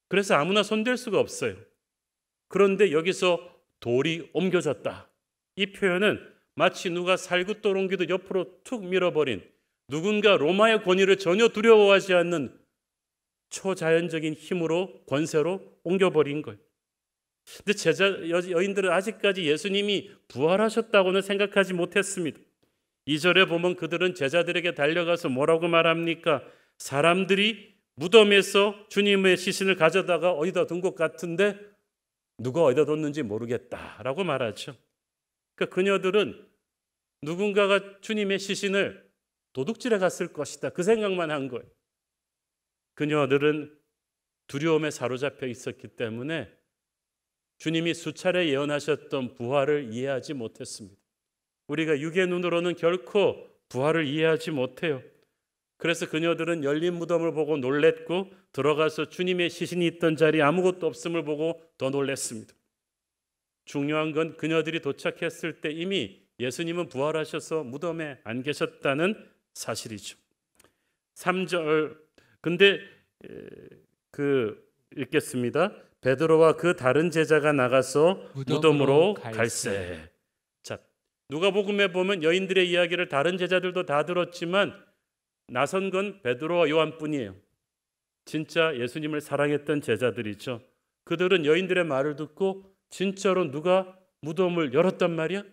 그래서 아무나 손댈 수가 없어요. 그런데 여기서 돌이 옮겨졌다. 이 표현은 마치 누가 살구돌 옮기듯 옆으로 툭 밀어버린, 누군가 로마의 권위를 전혀 두려워하지 않는 초자연적인 힘으로, 권세로 옮겨버린 거예요. 근데 여인들은 아직까지 예수님이 부활하셨다고는 생각하지 못했습니다. 2절에 보면 그들은 제자들에게 달려가서 뭐라고 말합니까? 사람들이 무덤에서 주님의 시신을 가져다가 어디다 둔 것 같은데 누가 어디다 뒀는지 모르겠다라고 말하죠. 그러니까 그녀들은 누군가가 주님의 시신을 도둑질해 갔을 것이다, 그 생각만 한 거예요. 그녀들은 두려움에 사로잡혀 있었기 때문에 주님이 수차례 예언하셨던 부활을 이해하지 못했습니다. 우리가 육의 눈으로는 결코 부활을 이해하지 못해요. 그래서 그녀들은 열린 무덤을 보고 놀랬고 들어가서 주님의 시신이 있던 자리에 아무것도 없음을 보고 더 놀랬습니다. 중요한 건 그녀들이 도착했을 때 이미 예수님은 부활하셔서 무덤에 안 계셨다는 사실이죠. 3절 근데 읽겠습니다. 베드로와 그 다른 제자가 나가서 무덤으로 갈새. 자, 누가복음에 보면 여인들의 이야기를 다른 제자들도 다 들었지만 나선 건 베드로와 요한뿐이에요. 진짜 예수님을 사랑했던 제자들이죠. 그들은 여인들의 말을 듣고 진짜로 누가 무덤을 열었단 말이야?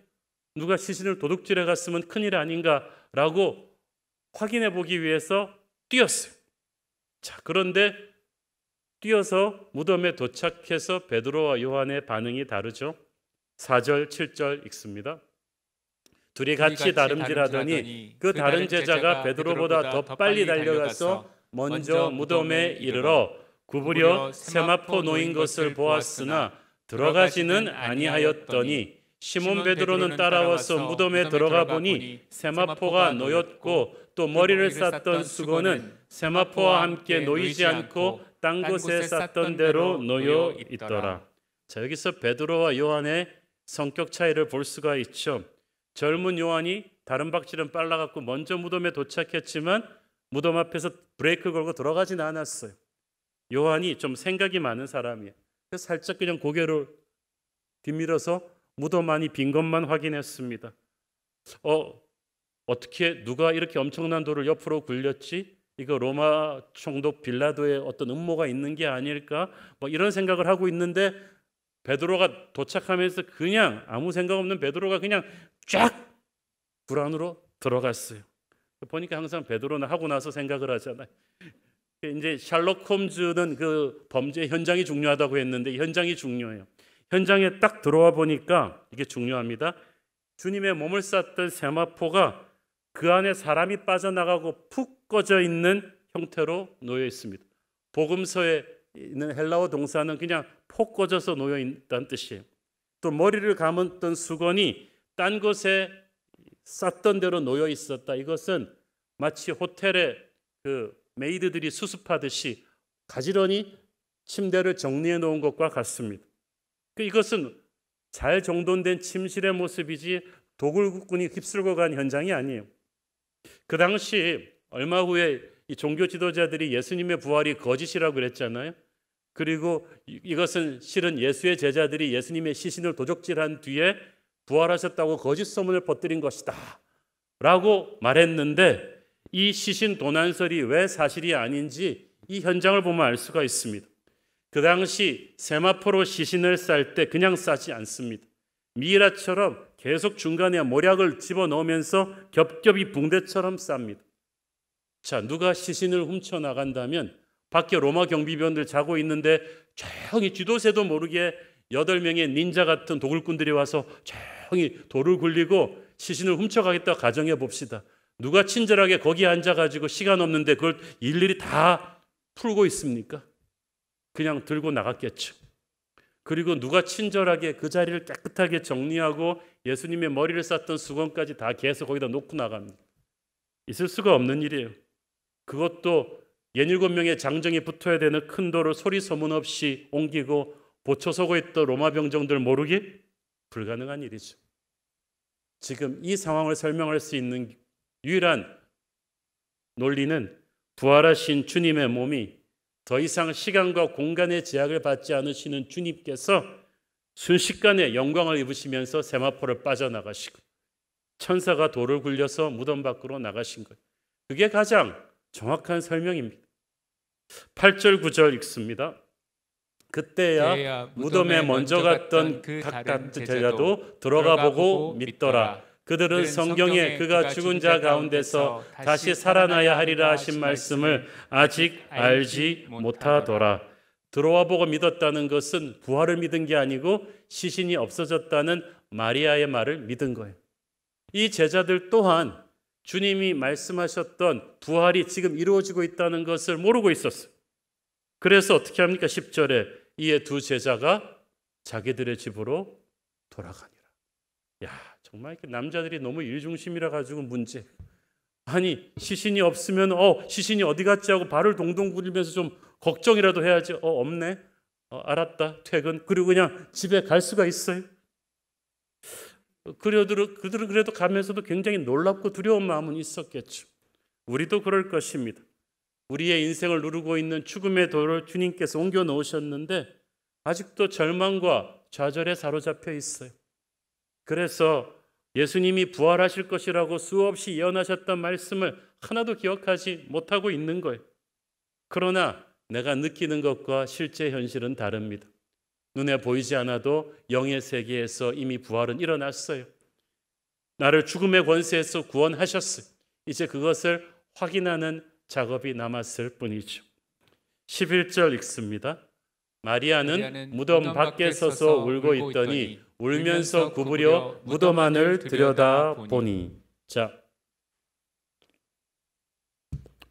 누가 시신을 도둑질해 갔으면 큰일 아닌가라고 확인해 보기 위해서 뛰었어요. 자, 그런데 뛰어서 무덤에 도착해서 베드로와 요한의 반응이 다르죠. 4절, 7절 읽습니다. 둘이 같이 다름질하더니 그 다른 제자가 베드로보다 더 빨리 달려가서 먼저 무덤에 이르러 구부려 세마포 놓인 것을 보았으나 들어가지는 아니하였더니 시몬 베드로는 따라와서 무덤에 들어가 보니 세마포가 놓였고 또 머리를 쌌던 수건은 세마포와 함께 놓이지 않고 딴 곳에 쌌던 대로 놓여 있더라. 자, 여기서 베드로와 요한의 성격 차이를 볼 수가 있죠. 젊은 요한이 다른 박질은 빨라갖고 먼저 무덤에 도착했지만 무덤 앞에서 브레이크 걸고 들어가진 않았어요. 요한이 좀 생각이 많은 사람이에요. 그래서 살짝 그냥 고개를 뒤밀어서 무덤 안이 빈 것만 확인했습니다. 어떻게 누가 이렇게 엄청난 돌을 옆으로 굴렸지? 이거 로마 총독 빌라도의 어떤 음모가 있는 게 아닐까? 뭐 이런 생각을 하고 있는데 베드로가 도착하면서 그냥 아무 생각 없는 베드로가 그냥 쫙 굴 안으로 들어갔어요. 보니까 항상 베드로는 하고 나서 생각을 하잖아요. 이제 셜록 홈즈는 그 범죄 현장이 중요하다고 했는데 현장이 중요해요. 현장에 딱 들어와 보니까 이게 중요합니다. 주님의 몸을 쌌던 세마포가 그 안에 사람이 빠져나가고 푹 꺼져 있는 형태로 놓여 있습니다. 복음서에 있는 헬라어 동사는 그냥 폭 꺼져서 놓여 있다는 뜻이에요. 또 머리를 감았던 수건이 딴 곳에 쌌던 대로 놓여 있었다. 이것은 마치 호텔에 그 메이드들이 수습하듯이 가지런히 침대를 정리해 놓은 것과 같습니다. 이것은 잘 정돈된 침실의 모습이지 도굴꾼이 휩쓸고 간 현장이 아니에요. 그 당시 얼마 후에 이 종교 지도자들이 예수님의 부활이 거짓이라고 그랬잖아요. 그리고 이것은 실은 예수의 제자들이 예수님의 시신을 도적질한 뒤에 부활하셨다고 거짓 소문을 퍼뜨린 것이다 라고 말했는데 이 시신 도난설이 왜 사실이 아닌지 이 현장을 보면 알 수가 있습니다. 그 당시 세마포로 시신을 쌀 때 그냥 싸지 않습니다. 미이라처럼 계속 중간에 모략을 집어넣으면서 겹겹이 붕대처럼 쌉니다. 자, 누가 시신을 훔쳐나간다면 밖에 로마 경비병들 자고 있는데 조용히 쥐도새도 모르게 8명의 닌자 같은 도굴꾼들이 와서 조용히 돌을 굴리고 시신을 훔쳐가겠다 가정해 봅시다. 누가 친절하게 거기 앉아가지고 시간 없는데 그걸 일일이 다 풀고 있습니까? 그냥 들고 나갔겠죠. 그리고 누가 친절하게 그 자리를 깨끗하게 정리하고 예수님의 머리를 쌌던 수건까지 다 개서 거기다 놓고 나갑니다. 있을 수가 없는 일이에요. 그것도 7명의 장정이 붙어야 되는 큰 돌을 소리 소문 없이 옮기고 보초서고 있던 로마 병정들 모르게 불가능한 일이죠. 지금 이 상황을 설명할 수 있는 유일한 논리는 부활하신 주님의 몸이 더 이상 시간과 공간의 제약을 받지 않으시는 주님께서 순식간에 영광을 입으시면서 세마포를 빠져나가시고 천사가 돌을 굴려서 무덤 밖으로 나가신 거예요. 그게 가장 정확한 설명입니다. 8절 9절 읽습니다. 그때야 무덤에 먼저 갔던 각각 제자도 들어가 보고 믿더라. 그들은 성경에 그가 죽은 자 가운데서 다시 살아나야 하리라 하신 말씀을 아직 알지 못하더라. 들어와 보고 믿었다는 것은 부활을 믿은 게 아니고 시신이 없어졌다는 마리아의 말을 믿은 거예요. 이 제자들 또한 주님이 말씀하셨던 부활이 지금 이루어지고 있다는 것을 모르고 있었어요. 그래서 어떻게 합니까? 10절에 이에 두 제자가 자기들의 집으로 돌아가니라. 야, 정말 이렇게 남자들이 너무 일중심이라 가지고 문제. 아니, 시신이 없으면 시신이 어디 갔지 하고 발을 동동 굴리면서 좀 걱정이라도 해야지. 없네. 알았다. 퇴근. 그리고 그냥 집에 갈 수가 있어요. 그들은 그래도 가면서도 굉장히 놀랍고 두려운 마음은 있었겠죠. 우리도 그럴 것입니다. 우리의 인생을 누르고 있는 죽음의 돌을 주님께서 옮겨 놓으셨는데 아직도 절망과 좌절에 사로잡혀 있어요. 그래서 예수님이 부활하실 것이라고 수없이 예언하셨던 말씀을 하나도 기억하지 못하고 있는 거예요. 그러나 내가 느끼는 것과 실제 현실은 다릅니다. 눈에 보이지 않아도 영의 세계에서 이미 부활은 일어났어요. 나를 죽음의 권세에서 구원하셨어요. 이제 그것을 확인하는 작업이 남았을 뿐이죠. 11절 읽습니다. 마리아는 무덤 밖에 서서 울고 있더니 울면서 구부려 무덤 안을 들여다보니. 자,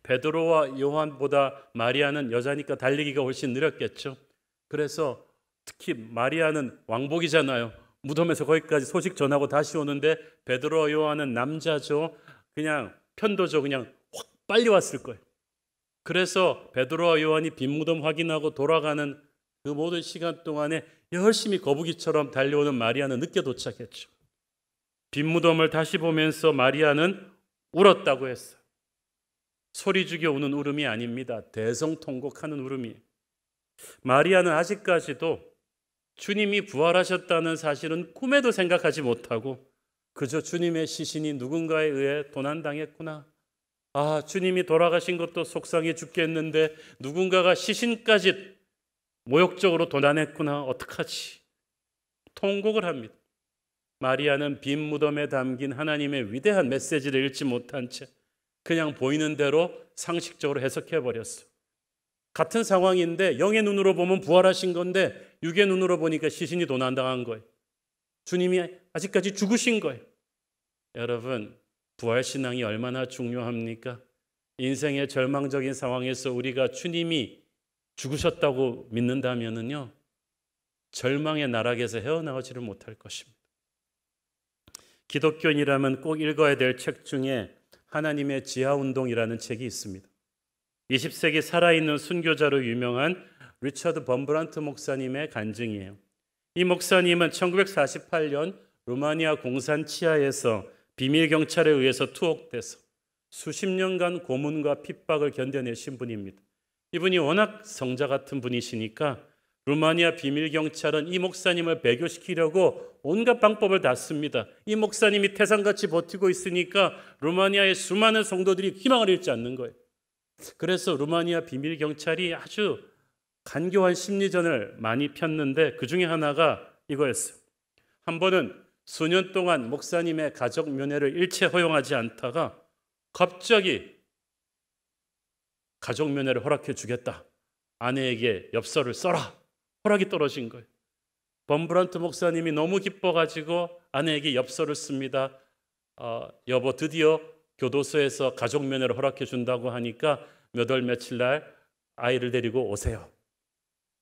베드로와 요한보다 마리아는 여자니까 달리기가 훨씬 느렸겠죠. 그래서 특히 마리아는 왕복이잖아요. 무덤에서 거기까지 소식 전하고 다시 오는데 베드로와 요한은 남자죠. 그냥 편도죠. 그냥 확 빨리 왔을 거예요. 그래서 베드로와 요한이 빈 무덤 확인하고 돌아가는 그 모든 시간 동안에 열심히 거북이처럼 달려오는 마리아는 늦게 도착했죠. 빈 무덤을 다시 보면서 마리아는 울었다고 했어요. 소리 죽여 우는 울음이 아닙니다. 대성통곡하는 울음이에요. 마리아는 아직까지도 주님이 부활하셨다는 사실은 꿈에도 생각하지 못하고 그저 주님의 시신이 누군가에 의해 도난당했구나. 아, 주님이 돌아가신 것도 속상해 죽겠는데 누군가가 시신까지 모욕적으로 도난했구나. 어떡하지? 통곡을 합니다. 마리아는 빈 무덤에 담긴 하나님의 위대한 메시지를 읽지 못한 채 그냥 보이는 대로 상식적으로 해석해 버렸어요. 같은 상황인데 영의 눈으로 보면 부활하신 건데 육의 눈으로 보니까 시신이 도난당한 거예요. 주님이 아직까지 죽으신 거예요. 여러분, 부활신앙이 얼마나 중요합니까? 인생의 절망적인 상황에서 우리가 주님이 죽으셨다고 믿는다면요, 절망의 나락에서 헤어나오지를 못할 것입니다. 기독교인이라면 꼭 읽어야 될 책 중에 하나님의 지하운동이라는 책이 있습니다. 20세기 살아있는 순교자로 유명한 리처드 범브란트 목사님의 간증이에요. 이 목사님은 1948년 루마니아 공산 치하에서 비밀 경찰에 의해서 투옥돼서 수십 년간 고문과 핍박을 견뎌내신 분입니다. 이분이 워낙 성자 같은 분이시니까 루마니아 비밀 경찰은 이 목사님을 배교시키려고 온갖 방법을 다 씁니다. 이 목사님이 태산같이 버티고 있으니까 루마니아의 수많은 성도들이 희망을 잃지 않는 거예요. 그래서 루마니아 비밀 경찰이 아주 간교한 심리전을 많이 폈는데 그 중에 하나가 이거였어요. 한 번은 수년 동안 목사님의 가족 면회를 일체 허용하지 않다가 갑자기 가족 면회를 허락해 주겠다. 아내에게 엽서를 써라. 허락이 떨어진 거예요. 범브란트 목사님이 너무 기뻐가지고 아내에게 엽서를 씁니다. 여보, 드디어 교도소에서 가족 면회를 허락해 준다고 하니까 몇 월 며칠 날 아이를 데리고 오세요.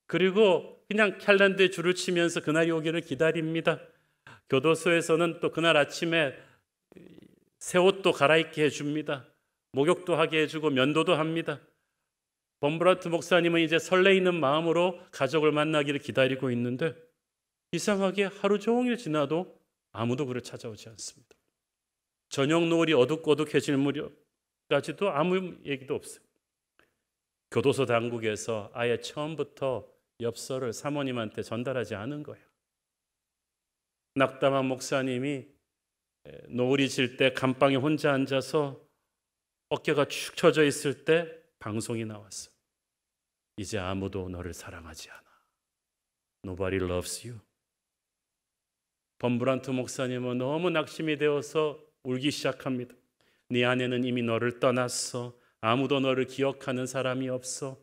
그리고 그냥 캘린더에 줄을 치면서 그날이 오기를 기다립니다. 교도소에서는 또 그날 아침에 새 옷도 갈아입게 해줍니다. 목욕도 하게 해주고 면도도 합니다. 범브란트 목사님은 이제 설레이는 마음으로 가족을 만나기를 기다리고 있는데 이상하게 하루 종일 지나도 아무도 그를 찾아오지 않습니다. 저녁 노을이 어둑어둑해질 무렵까지도 아무 얘기도 없어요. 교도소 당국에서 아예 처음부터 엽서를 사모님한테 전달하지 않은 거예요. 낙담한 목사님이 노을이 질 때 감방에 혼자 앉아서 어깨가 축 처져 있을 때 방송이 나왔어요. 이제 아무도 너를 사랑하지 않아. Nobody loves you. 범브란트 목사님은 너무 낙심이 되어서 울기 시작합니다. 네 아내는 이미 너를 떠났어. 아무도 너를 기억하는 사람이 없어.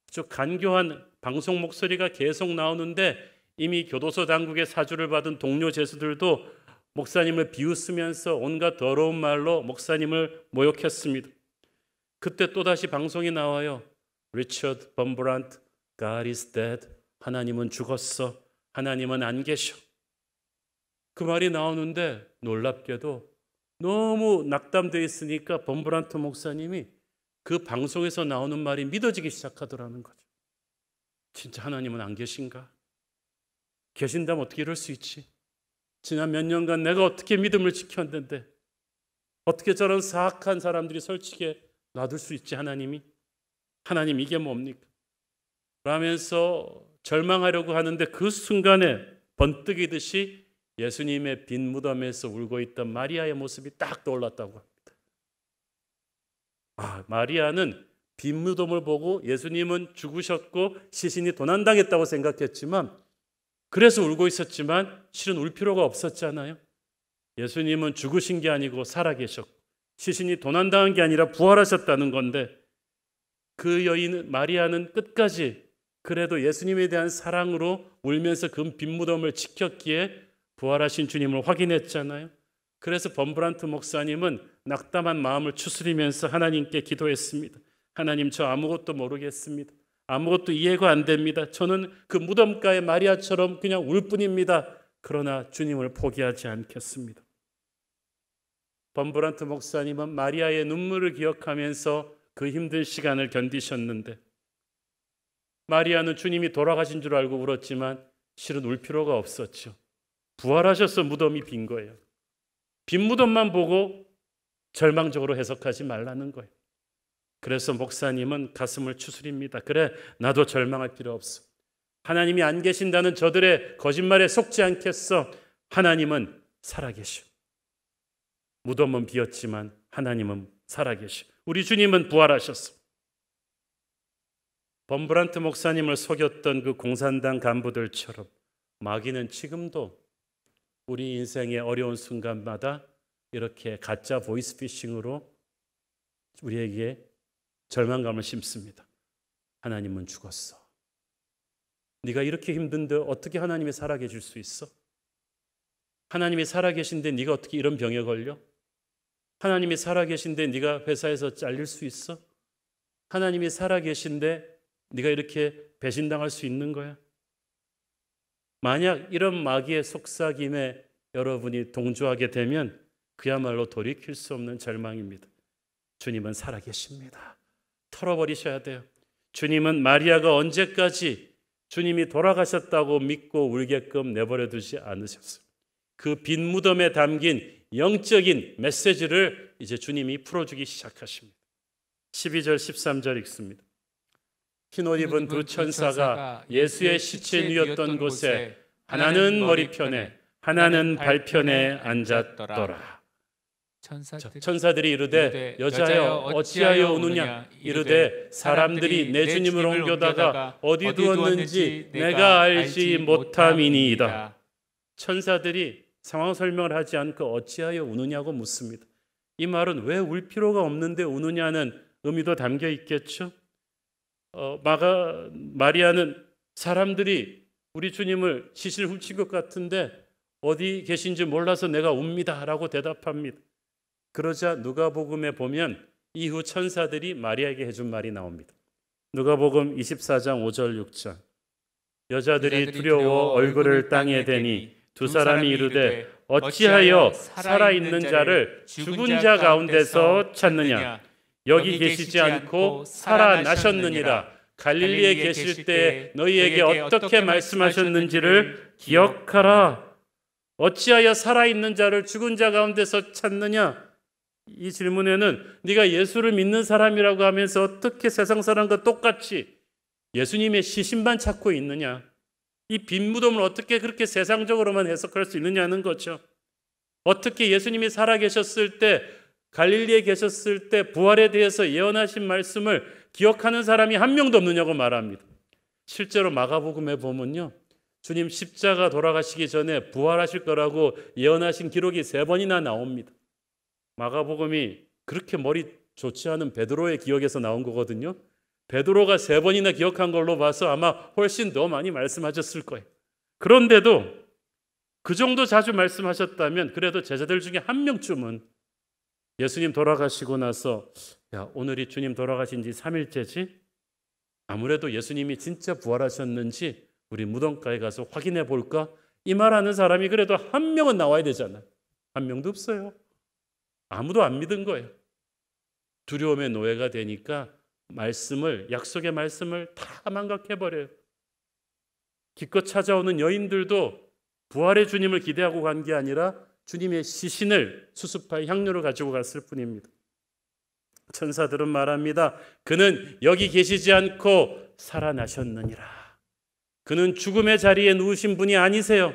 아주 간교한 방송 목소리가 계속 나오는데 이미 교도소 당국의 사주를 받은 동료 죄수들도 목사님을 비웃으면서 온갖 더러운 말로 목사님을 모욕했습니다. 그때 또다시 방송이 나와요. 리처드 범브란트, God is dead. 하나님은 죽었어. 하나님은 안 계셔. 그 말이 나오는데 놀랍게도 너무 낙담되어 있으니까 범브란트 목사님이 그 방송에서 나오는 말이 믿어지기 시작하더라는 거죠. 진짜 하나님은 안 계신가? 계신다면 어떻게 이럴 수 있지? 지난 몇 년간 내가 어떻게 믿음을 지켰는데 어떻게 저런 사악한 사람들이 솔직히 놔둘 수 있지? 하나님이? 하나님 이게 뭡니까? 라면서 절망하려고 하는데 그 순간에 번뜩이듯이 예수님의 빈 무덤에서 울고 있던 마리아의 모습이 딱 떠올랐다고 합니다. 마리아는 빈 무덤을 보고 예수님은 죽으셨고 시신이 도난당했다고 생각했지만, 그래서 울고 있었지만 실은 울 필요가 없었잖아요. 예수님은 죽으신 게 아니고 살아계셨고 시신이 도난당한 게 아니라 부활하셨다는 건데, 그 여인 마리아는 끝까지 그래도 예수님에 대한 사랑으로 울면서 그 빈 무덤을 지켰기에 부활하신 주님을 확인했잖아요. 그래서 범브란트 목사님은 낙담한 마음을 추스리면서 하나님께 기도했습니다. 하나님, 저 아무것도 모르겠습니다. 아무것도 이해가 안 됩니다. 저는 그 무덤가의 마리아처럼 그냥 울 뿐입니다. 그러나 주님을 포기하지 않겠습니다. 범브란트 목사님은 마리아의 눈물을 기억하면서 그 힘든 시간을 견디셨는데, 마리아는 주님이 돌아가신 줄 알고 울었지만 실은 울 필요가 없었죠. 부활하셔서 무덤이 빈 거예요. 빈 무덤만 보고 절망적으로 해석하지 말라는 거예요. 그래서 목사님은 가슴을 추스립니다. 그래, 나도 절망할 필요 없어. 하나님이 안 계신다는 저들의 거짓말에 속지 않겠어. 하나님은 살아계셔. 무덤은 비었지만 하나님은 살아계셔. 우리 주님은 부활하셨어. 범브란트 목사님을 속였던 그 공산당 간부들처럼 마귀는 지금도 우리 인생의 어려운 순간마다 이렇게 가짜 보이스피싱으로 우리에게 절망감을 심습니다. 하나님은 죽었어. 네가 이렇게 힘든데 어떻게 하나님이 살아계실 수 있어? 하나님이 살아계신데 네가 어떻게 이런 병에 걸려? 하나님이 살아계신데 네가 회사에서 잘릴 수 있어? 하나님이 살아계신데 네가 이렇게 배신당할 수 있는 거야? 만약 이런 마귀의 속삭임에 여러분이 동조하게 되면 그야말로 돌이킬 수 없는 절망입니다. 주님은 살아계십니다. 털어버리셔야 돼요. 주님은 마리아가 언제까지 주님이 돌아가셨다고 믿고 울게끔 내버려 두지 않으셨어요. 그 빈 무덤에 담긴 영적인 메시지를 이제 주님이 풀어주기 시작하십니다. 12절 13절 읽습니다. 흰옷 입은 두 천사가 예수의 시체 누였던 곳에 하나는 머리편에 하나는 발편에 앉았더라. 천사들이 이르되 여자여 어찌하여 우느냐? 이르되 사람들이 내 주님을 옮겨다가 어디 두었는지 내가 알지 못함이니이다. 천사들이 상황 설명을 하지 않고 어찌하여 우느냐고 묻습니다. 이 말은 왜 울 필요가 없는데 우느냐는 의미도 담겨 있겠죠. 마리아는 사람들이 우리 주님을 시신을 훔친 것 같은데 어디 계신지 몰라서 내가 웁니다 라고 대답합니다. 그러자 누가복음에 보면 이후 천사들이 마리아에게 해준 말이 나옵니다. 누가복음 24장 5절 6절. 여자들이 두려워 얼굴을 땅에 대니 두 사람이 이르되 어찌하여 살아있는 자를 죽은 자 가운데서 찾느냐? 여기 계시지 않고 살아나셨느니라. 갈릴리에 계실 때 너희에게 어떻게 말씀하셨는지를 기억하라. 어찌하여 살아있는 자를 죽은 자 가운데서 찾느냐? 이 질문에는 네가 예수를 믿는 사람이라고 하면서 어떻게 세상 사람과 똑같이 예수님의 시신만 찾고 있느냐? 이 빈 무덤을 어떻게 그렇게 세상적으로만 해석할 수 있느냐는 거죠. 어떻게 예수님이 살아계셨을 때, 갈릴리에 계셨을 때 부활에 대해서 예언하신 말씀을 기억하는 사람이 한 명도 없느냐고 말합니다. 실제로 마가복음에 보면요, 주님 십자가 돌아가시기 전에 부활하실 거라고 예언하신 기록이 3번이나 나옵니다. 마가복음이 그렇게 머리 좋지 않은 베드로의 기억에서 나온 거거든요. 베드로가 3번이나 기억한 걸로 봐서 아마 훨씬 더 많이 말씀하셨을 거예요. 그런데도 그 정도 자주 말씀하셨다면 그래도 제자들 중에 한 명쯤은 예수님 돌아가시고 나서 야, 오늘이 주님 돌아가신 지 3일째지? 아무래도 예수님이 진짜 부활하셨는지 우리 무덤가에 가서 확인해 볼까? 이 말하는 사람이 그래도 한 명은 나와야 되잖아요. 한 명도 없어요. 아무도 안 믿은 거예요. 두려움의 노예가 되니까 약속의 말씀을 다 망각해버려요. 기껏 찾아오는 여인들도 부활의 주님을 기대하고 간 게 아니라 주님의 시신을 수습할 향료를 가지고 갔을 뿐입니다. 천사들은 말합니다. 그는 여기 계시지 않고 살아나셨느니라. 그는 죽음의 자리에 누우신 분이 아니세요.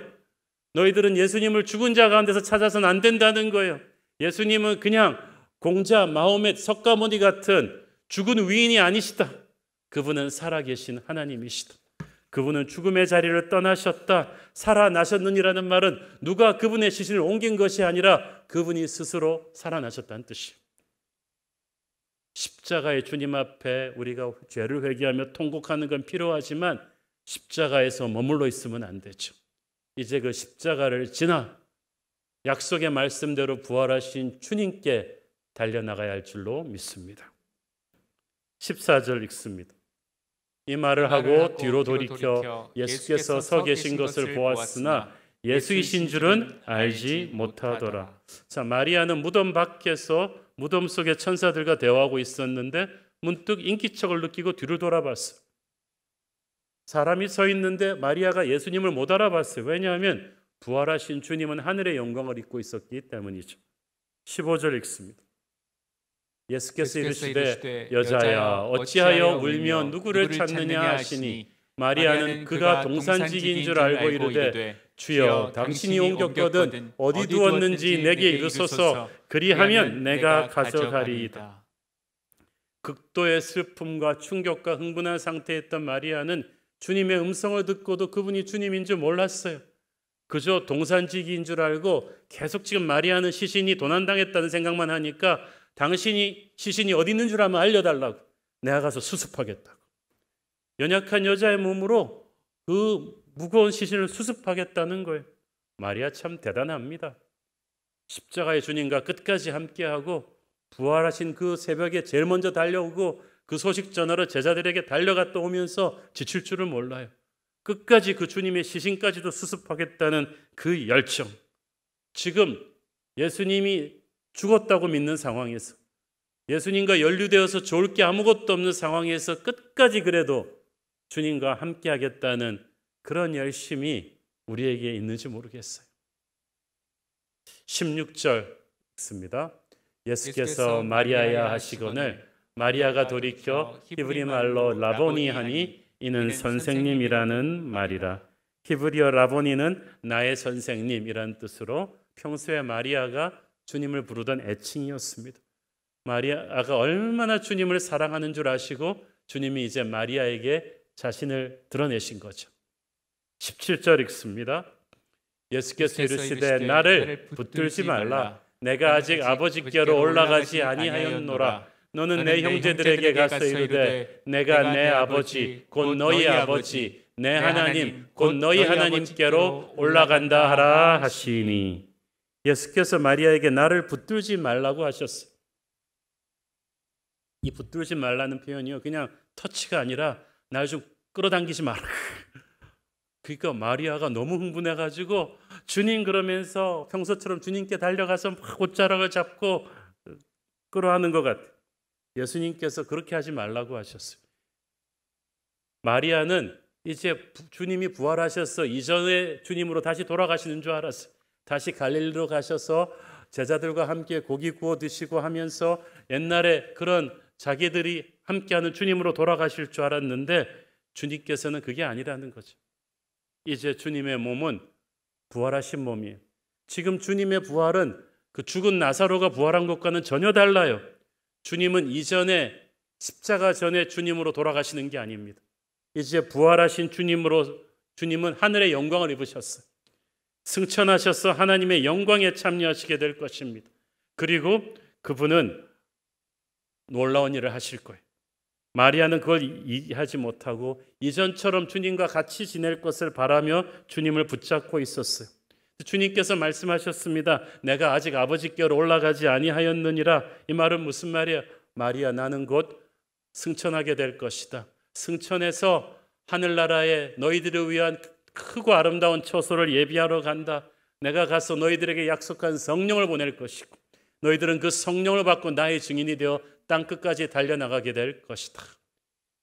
너희들은 예수님을 죽은 자 가운데서 찾아서는 안 된다는 거예요. 예수님은 그냥 공자, 마호멧, 석가모니 같은 죽은 위인이 아니시다. 그분은 살아계신 하나님이시다. 그분은 죽음의 자리를 떠나셨다. 살아나셨느니라는 말은 누가 그분의 시신을 옮긴 것이 아니라 그분이 스스로 살아나셨다는 뜻이에요. 십자가의 주님 앞에 우리가 죄를 회개하며 통곡하는 건 필요하지만 십자가에서 머물러 있으면 안 되죠. 이제 그 십자가를 지나 약속의 말씀대로 부활하신 주님께 달려나가야 할 줄로 믿습니다. 14절 읽습니다. 이 말을 하고 뒤로 돌이켜 예수께서 서 계신 것을 보았으나 예수이신 줄은 알지 못하더라. 자, 마리아는 무덤 밖에서 무덤 속에 천사들과 대화하고 있었는데 문득 인기척을 느끼고 뒤를 돌아봤어요. 사람이 서 있는데 마리아가 예수님을 못 알아봤어요. 왜냐하면 부활하신 주님은 하늘의 영광을 입고 있었기 때문이죠. 15절 읽습니다. 예수께서 이르시되 여자야 어찌하여 울며 누구를 찾느냐 하시니 마리아는 그가 동산직인 줄 알고 이르되 주여 당신이 옮겼거든 어디 두었는지 내게 이르소서 그리하면 내가 가져가리이다. 극도의 슬픔과 충격과 흥분한 상태에 있던 마리아는 주님의 음성을 듣고도 그분이 주님인 줄 몰랐어요. 그저 동산직인 줄 알고 계속 지금 마리아는 시신이 도난당했다는 생각만 하니까 당신이 시신이 어디 있는 줄 알면 알려달라고, 내가 가서 수습하겠다고. 연약한 여자의 몸으로 그 무거운 시신을 수습하겠다는 거예요. 마리아 참 대단합니다. 십자가의 주님과 끝까지 함께하고 부활하신 그 새벽에 제일 먼저 달려오고 그 소식 전하러 제자들에게 달려갔다 오면서 지칠 줄을 몰라요. 끝까지 그 주님의 시신까지도 수습하겠다는 그 열정. 지금 예수님이 죽었다고 믿는 상황에서, 예수님과 연루되어서 좋을 게 아무것도 없는 상황에서 끝까지 그래도 주님과 함께 하겠다는 그런 열심이 우리에게 있는지 모르겠어요. 16절 읽습니다. 예수께서 마리아야 하시거늘 마리아가 돌이켜 히브리 말로 라보니 하니 이는 선생님이라는 말이라. 히브리어 라보니는 나의 선생님이라는 뜻으로 평소에 마리아가 주님을 부르던 애칭이었습니다. 마리아가 얼마나 주님을 사랑하는 줄 아시고 주님이 이제 마리아에게 자신을 드러내신 거죠. 17절 읽습니다. 예수께서 이르시되 나를 붙들지 말라. 내가 아직 아버지께로 올라가지 아니하였노라. 너는 내 형제들에게 가서 이르되 내가 내 아버지 곧 너희 아버지 내 하나님 곧 너희 하나님께로 올라간다 하라 하시니. 예수께서 마리아에게 나를 붙들지 말라고 하셨어요. 이 붙들지 말라는 표현이요, 그냥 터치가 아니라 날 좀 끌어당기지 마라. 그러니까 마리아가 너무 흥분해가지고 주님 그러면서 평소처럼 주님께 달려가서 막 옷자락을 잡고 끌어안는 것 같아요. 예수님께서 그렇게 하지 말라고 하셨어요. 마리아는 이제 주님이 부활하셔서 이전의 주님으로 다시 돌아가시는 줄 알았어요. 다시 갈릴리로 가셔서 제자들과 함께 고기 구워 드시고 하면서 옛날에 그런 자기들이 함께하는 주님으로 돌아가실 줄 알았는데 주님께서는 그게 아니라는 거죠. 이제 주님의 몸은 부활하신 몸이에요. 지금 주님의 부활은 그 죽은 나사로가 부활한 것과는 전혀 달라요. 주님은 이전에 십자가 전에 주님으로 돌아가시는 게 아닙니다. 이제 부활하신 주님은 하늘의 영광을 입으셨어요. 승천하셔서 하나님의 영광에 참여하시게 될 것입니다. 그리고 그분은 놀라운 일을 하실 거예요. 마리아는 그걸 이해하지 못하고 이전처럼 주님과 같이 지낼 것을 바라며 주님을 붙잡고 있었어요. 주님께서 말씀하셨습니다. 내가 아직 아버지께로 올라가지 아니하였느니라. 이 말은 무슨 말이에요? 마리아, 나는 곧 승천하게 될 것이다. 승천해서 하늘나라에 너희들을 위한 크고 아름다운 처소를 예비하러 간다. 내가 가서 너희들에게 약속한 성령을 보낼 것이고 너희들은 그 성령을 받고 나의 증인이 되어 땅끝까지 달려나가게 될 것이다.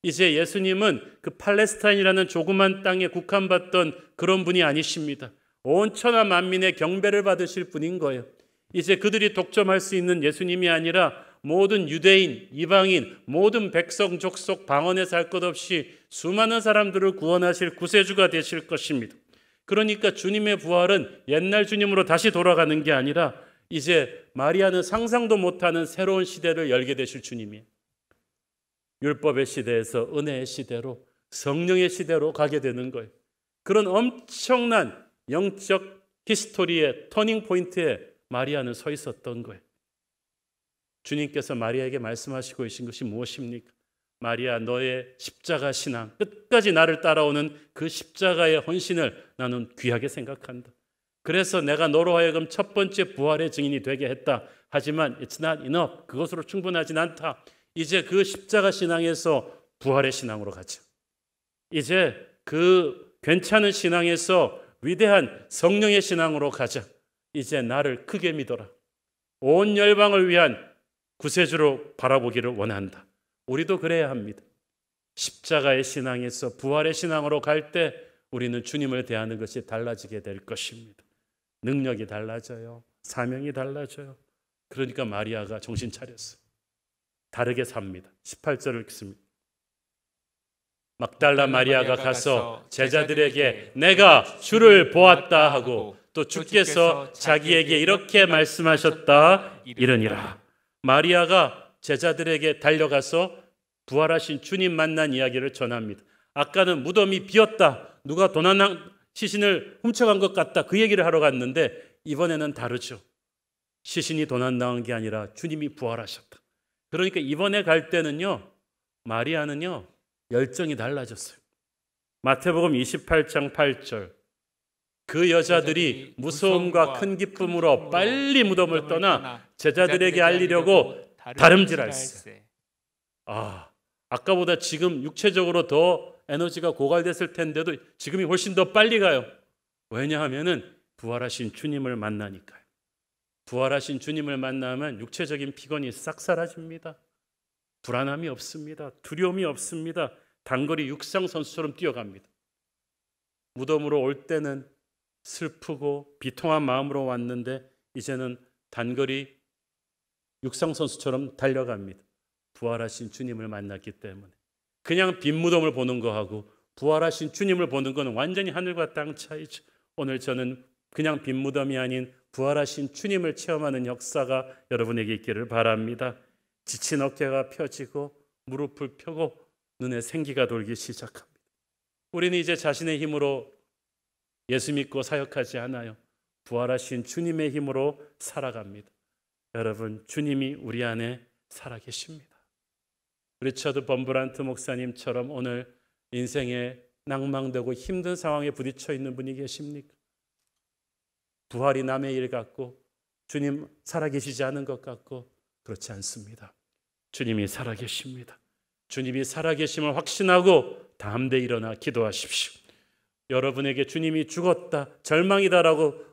이제 예수님은 그 팔레스타인이라는 조그만 땅에 국한받던 그런 분이 아니십니다. 온 천하 만민의 경배를 받으실 분인 거예요. 이제 그들이 독점할 수 있는 예수님이 아니라 모든 유대인, 이방인, 모든 백성, 족속, 방언에서 할 것 없이 수많은 사람들을 구원하실 구세주가 되실 것입니다. 그러니까 주님의 부활은 옛날 주님으로 다시 돌아가는 게 아니라 이제 마리아는 상상도 못하는 새로운 시대를 열게 되실 주님이에요. 율법의 시대에서 은혜의 시대로, 성령의 시대로 가게 되는 거예요. 그런 엄청난 영적 히스토리의 터닝 포인트에 마리아는 서 있었던 거예요. 주님께서 마리아에게 말씀하시고 계신 것이 무엇입니까? 마리아, 너의 십자가 신앙, 끝까지 나를 따라오는 그 십자가의 헌신을 나는 귀하게 생각한다. 그래서 내가 너로 하여금 첫 번째 부활의 증인이 되게 했다. 하지만 it's not enough. 그것으로 충분하진 않다. 이제 그 십자가 신앙에서 부활의 신앙으로 가자. 이제 그 괜찮은 신앙에서 위대한 성령의 신앙으로 가자. 이제 나를 크게 믿어라. 온 열방을 위한 구세주로 바라보기를 원한다. 우리도 그래야 합니다. 십자가의 신앙에서 부활의 신앙으로 갈 때 우리는 주님을 대하는 것이 달라지게 될 것입니다. 능력이 달라져요. 사명이 달라져요. 그러니까 마리아가 정신 차렸어요. 다르게 삽니다. 18절을 읽습니다. 막달라 마리아가 가서 제자들에게 내가 주를 보았다 하고 또 주께서 자기에게 이렇게 말씀하셨다 이르니라. 마리아가 제자들에게 달려가서 부활하신 주님 만난 이야기를 전합니다. 아까는 무덤이 비었다, 누가 도난한 시신을 훔쳐간 것 같다, 그 얘기를 하러 갔는데 이번에는 다르죠. 시신이 도난당한 게 아니라 주님이 부활하셨다. 그러니까 이번에 갈 때는요, 마리아는요 열정이 달라졌어요. 마태복음 28장 8절, 그 여자들이 무서움과 큰 기쁨으로 빨리 무덤을 떠나 제자들에게 알리려고 다름질할세. 아까보다 지금 육체적으로 더 에너지가 고갈됐을 텐데도 지금이 훨씬 더 빨리 가요. 왜냐하면은 부활하신 주님을 만나니까요. 부활하신 주님을 만나면 육체적인 피곤이 싹 사라집니다. 불안함이 없습니다. 두려움이 없습니다. 단거리 육상 선수처럼 뛰어갑니다. 무덤으로 올 때는 슬프고 비통한 마음으로 왔는데 이제는 단거리 육상 선수처럼 달려갑니다. 부활하신 주님을 만났기 때문에. 그냥 빈 무덤을 보는 거하고 부활하신 주님을 보는 거는 완전히 하늘과 땅 차이죠. 오늘 저는 그냥 빈 무덤이 아닌 부활하신 주님을 체험하는 역사가 여러분에게 있기를 바랍니다. 지친 어깨가 펴지고 무릎을 펴고 눈에 생기가 돌기 시작합니다. 우리는 이제 자신의 힘으로 예수 믿고 사역하지 않아요. 부활하신 주님의 힘으로 살아갑니다. 여러분, 주님이 우리 안에 살아계십니다. 리처드 범브란트 목사님처럼 오늘 인생에 낭망되고 힘든 상황에 부딪혀 있는 분이 계십니까? 부활이 남의 일 같고 주님 살아계시지 않은 것 같고 그렇지 않습니다. 주님이 살아계십니다. 주님이 살아계심을 확신하고 담대히 일어나 기도하십시오. 여러분에게 주님이 죽었다, 절망이다라고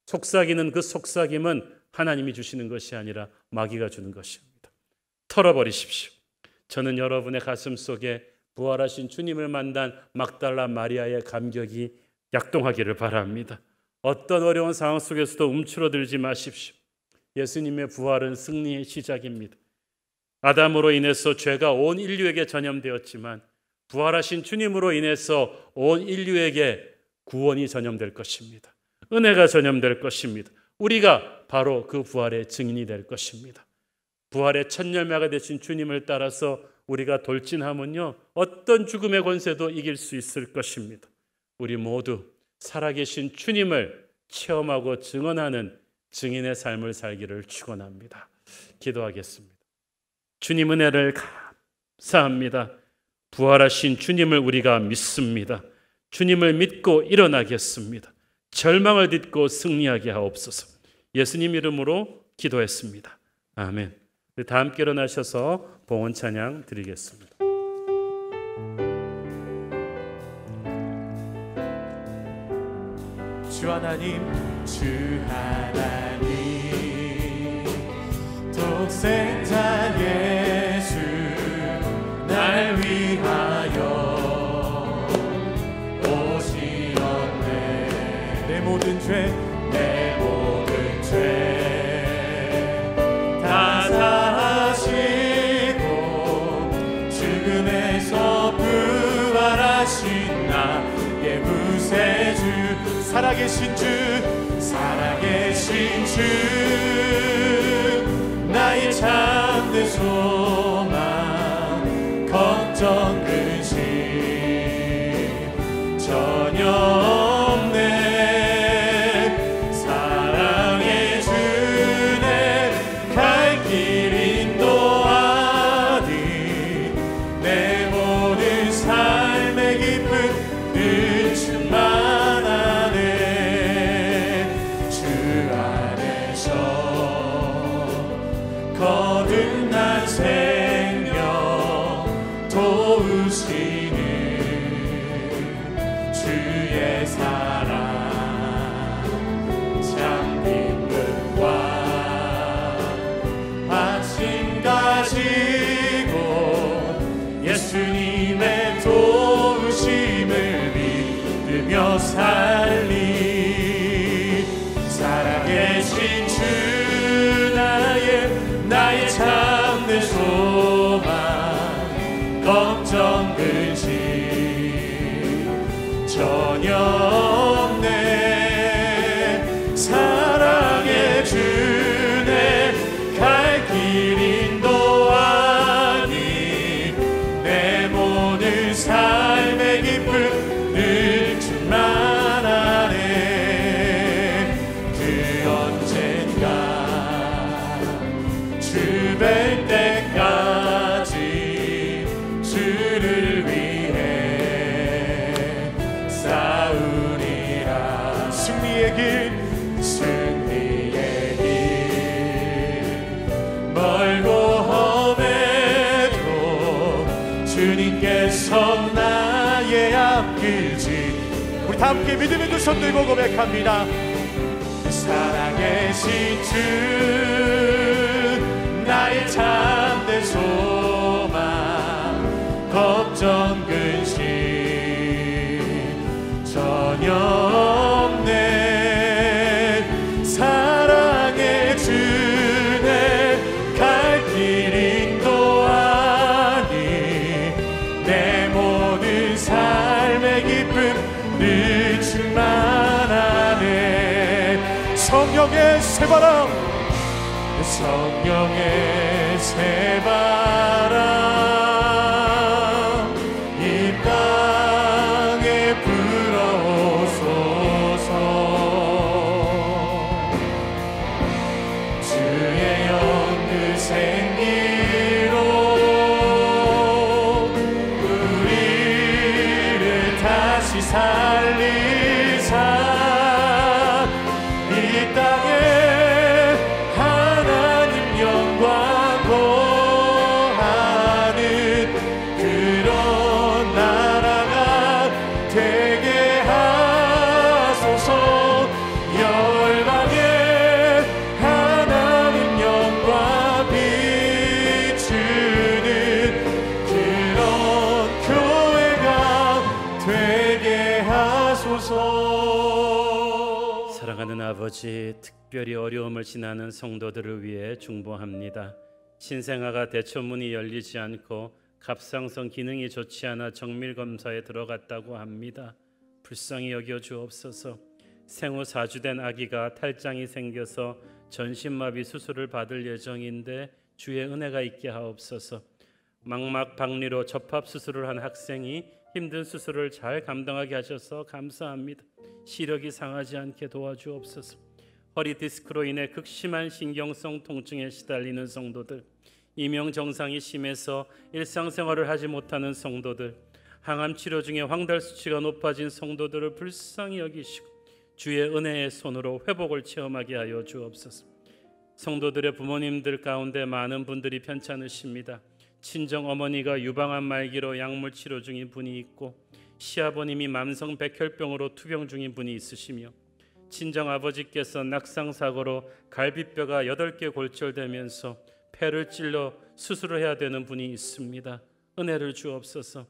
속삭이는 그 속삭임은 하나님이 주시는 것이 아니라 마귀가 주는 것입니다. 털어버리십시오. 저는 여러분의 가슴 속에 부활하신 주님을 만난 막달라 마리아의 감격이 약동하기를 바랍니다. 어떤 어려운 상황 속에서도 움츠러들지 마십시오. 예수님의 부활은 승리의 시작입니다. 아담으로 인해서 죄가 온 인류에게 전염되었지만 부활하신 주님으로 인해서 온 인류에게 구원이 전염될 것입니다. 은혜가 전염될 것입니다. 우리가 바로 그 부활의 증인이 될 것입니다. 부활의 첫 열매가 되신 주님을 따라서 우리가 돌진하면요, 어떤 죽음의 권세도 이길 수 있을 것입니다. 우리 모두 살아계신 주님을 체험하고 증언하는 증인의 삶을 살기를 축원합니다. 기도하겠습니다. 주님 은혜를 감사합니다. 부활하신 주님을 우리가 믿습니다. 주님을 믿고 일어나겠습니다. 절망을 딛고 승리하게 하옵소서. 예수님 이름으로 기도했습니다. 아멘. 다 함께 일어나셔서 봉헌 찬양 드리겠습니다. 주 하나님, 주 하나님, 독생자 예수 날 위하여 오시었네. 내 모든 죄, 내 모든 죄 다 사시고 죽음에서 부활하신 나의 구세주, 살아계신 주, 살아계신 주, 나의 참된 소망, 생명 도우시는 주의 사랑 참 기쁨과 관심 가지고 예수님의 도우심을 믿으며 살리 살아계신 주 나의 참된 소망 걱정 근심 전혀 없네 사랑의 주네 갈 길 인도하니 내 모든 삶의 기쁨 늘 충만하네 그 언젠가 주 뵐 때까지 주를 위해 싸우리라 승리의 길 멀고 험해도 주님께서 나의 앞길지 우리 다 함께 믿음의 두 손 들고 고백합니다 살아계신 주 나의 참된 소망 걱정 근심 전혀 없네 사랑의 주네 갈 길 인도하니 내 모든 삶의 기쁨 늘 충만하네 성령의 새바람 성령의 새바람 이 땅에 불어오소서 주의 영 그 생기로 우리를 다시 살리사 이 땅에 사랑하는 아버지, 특별히 어려움을 지나는 성도들을 위해 중보합니다. 신생아가 대처문이 열리지 않고 갑상선 기능이 좋지 않아 정밀검사에 들어갔다고 합니다. 불쌍히 여겨 주옵소서. 생후 4주 된 아기가 탈장이 생겨서 전신마비 수술을 받을 예정인데 주의 은혜가 있게 하옵소서. 망막 박리로 접합 수술을 한 학생이 힘든 수술을 잘 감당하게 하셔서 감사합니다. 시력이 상하지 않게 도와주옵소서. 허리 디스크로 인해 극심한 신경성 통증에 시달리는 성도들, 이명 정상이 심해서 일상생활을 하지 못하는 성도들, 항암 치료 중에 황달 수치가 높아진 성도들을 불쌍히 여기시고 주의 은혜의 손으로 회복을 체험하게 하여 주옵소서. 성도들의 부모님들 가운데 많은 분들이 편찮으십니다. 친정 어머니가 유방암 말기로 약물 치료 중인 분이 있고 시아버님이 만성 백혈병으로 투병 중인 분이 있으시며 친정 아버지께서 낙상 사고로 갈비뼈가 8개 골절되면서 폐를 찔러 수술을 해야 되는 분이 있습니다. 은혜를 주옵소서.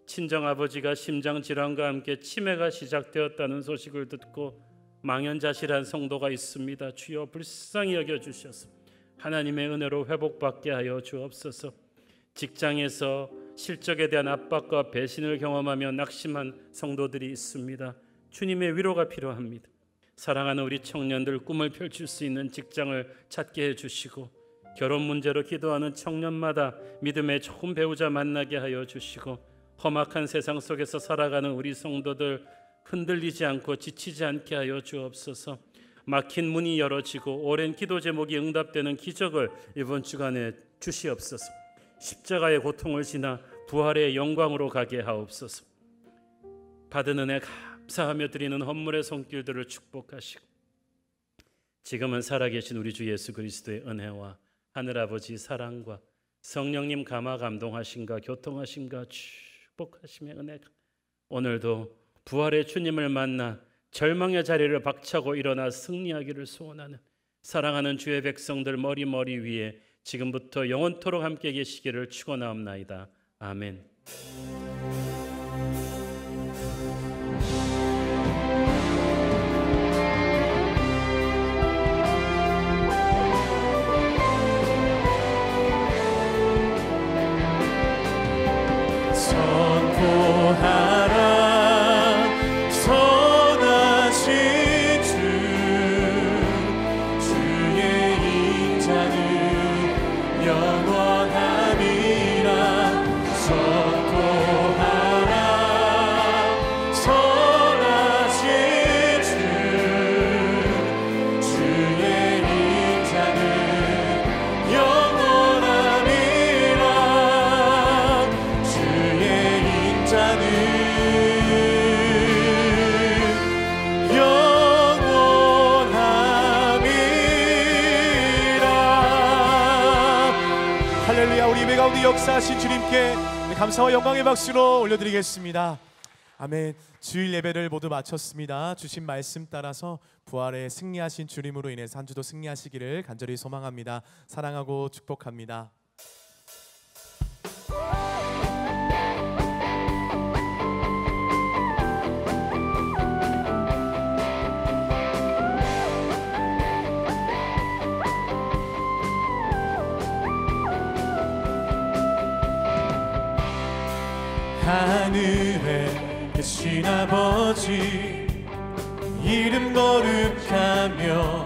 친정 아버지가 심장 질환과 함께 치매가 시작되었다는 소식을 듣고 망연자실한 성도가 있습니다. 주여 불쌍히 여겨 주셔서 하나님의 은혜로 회복받게 하여 주옵소서. 직장에서 실적에 대한 압박과 배신을 경험하며 낙심한 성도들이 있습니다. 주님의 위로가 필요합니다. 사랑하는 우리 청년들 꿈을 펼칠 수 있는 직장을 찾게 해주시고 결혼 문제로 기도하는 청년마다 믿음의 좋은 배우자 만나게 하여 주시고 험악한 세상 속에서 살아가는 우리 성도들 흔들리지 않고 지치지 않게 하여 주옵소서. 막힌 문이 열어지고 오랜 기도 제목이 응답되는 기적을 이번 주간에 주시옵소서. 십자가의 고통을 지나 부활의 영광으로 가게 하옵소서. 받은 은혜 감사하며 드리는 헌물의 손길들을 축복하시고 지금은 살아계신 우리 주 예수 그리스도의 은혜와 하늘아버지 사랑과 성령님 감화 감동하신가 교통하신가 축복하심의 은혜가 오늘도 부활의 주님을 만나 절망의 자리를 박차고 일어나 승리하기를 소원하는 사랑하는 주의 백성들 머리 위에 지금부터 영원토록 함께 계시기를 축원하옵나이다. 아멘. 할렐루야. 우리 예배 가운데 역사하신 주님께 감사와 영광의 박수로 올려드리겠습니다. 아멘. 주일 예배를 모두 마쳤습니다. 주신 말씀 따라서 부활에 승리하신 주님으로 인해서 한 주도 승리하시기를 간절히 소망합니다. 사랑하고 축복합니다. 하늘에 계신 아버지 이름 거룩하며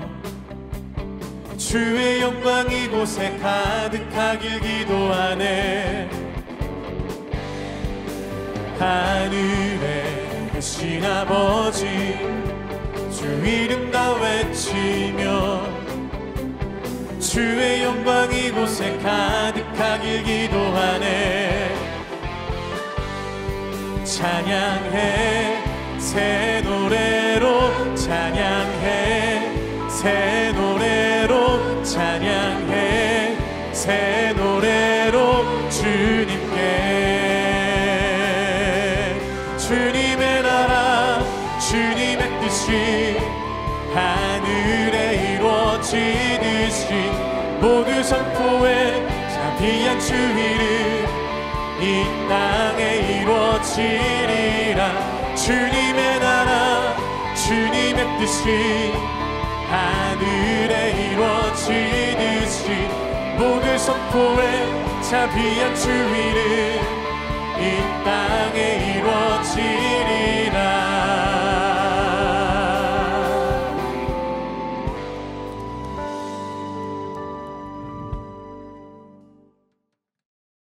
주의 영광 이곳에 가득하길 기도하네. 하늘에 계신 아버지 주 이름 다 외치며 주의 영광 이곳에 가득하길 기도하네. 찬양해 새 노래로 찬양해 새 노래로 찬양해 새 노래로 주님께 주님의 나라 주님의 뜻이 하늘에 이루어지듯이 모두 선포해 자비한 주 이름 이 땅에 이루어지리라. 주님의 나라 주님의 뜻이 하늘에 이루어지듯이 모두 선포해 자비한 주 이름 이 땅에 이루어지리라.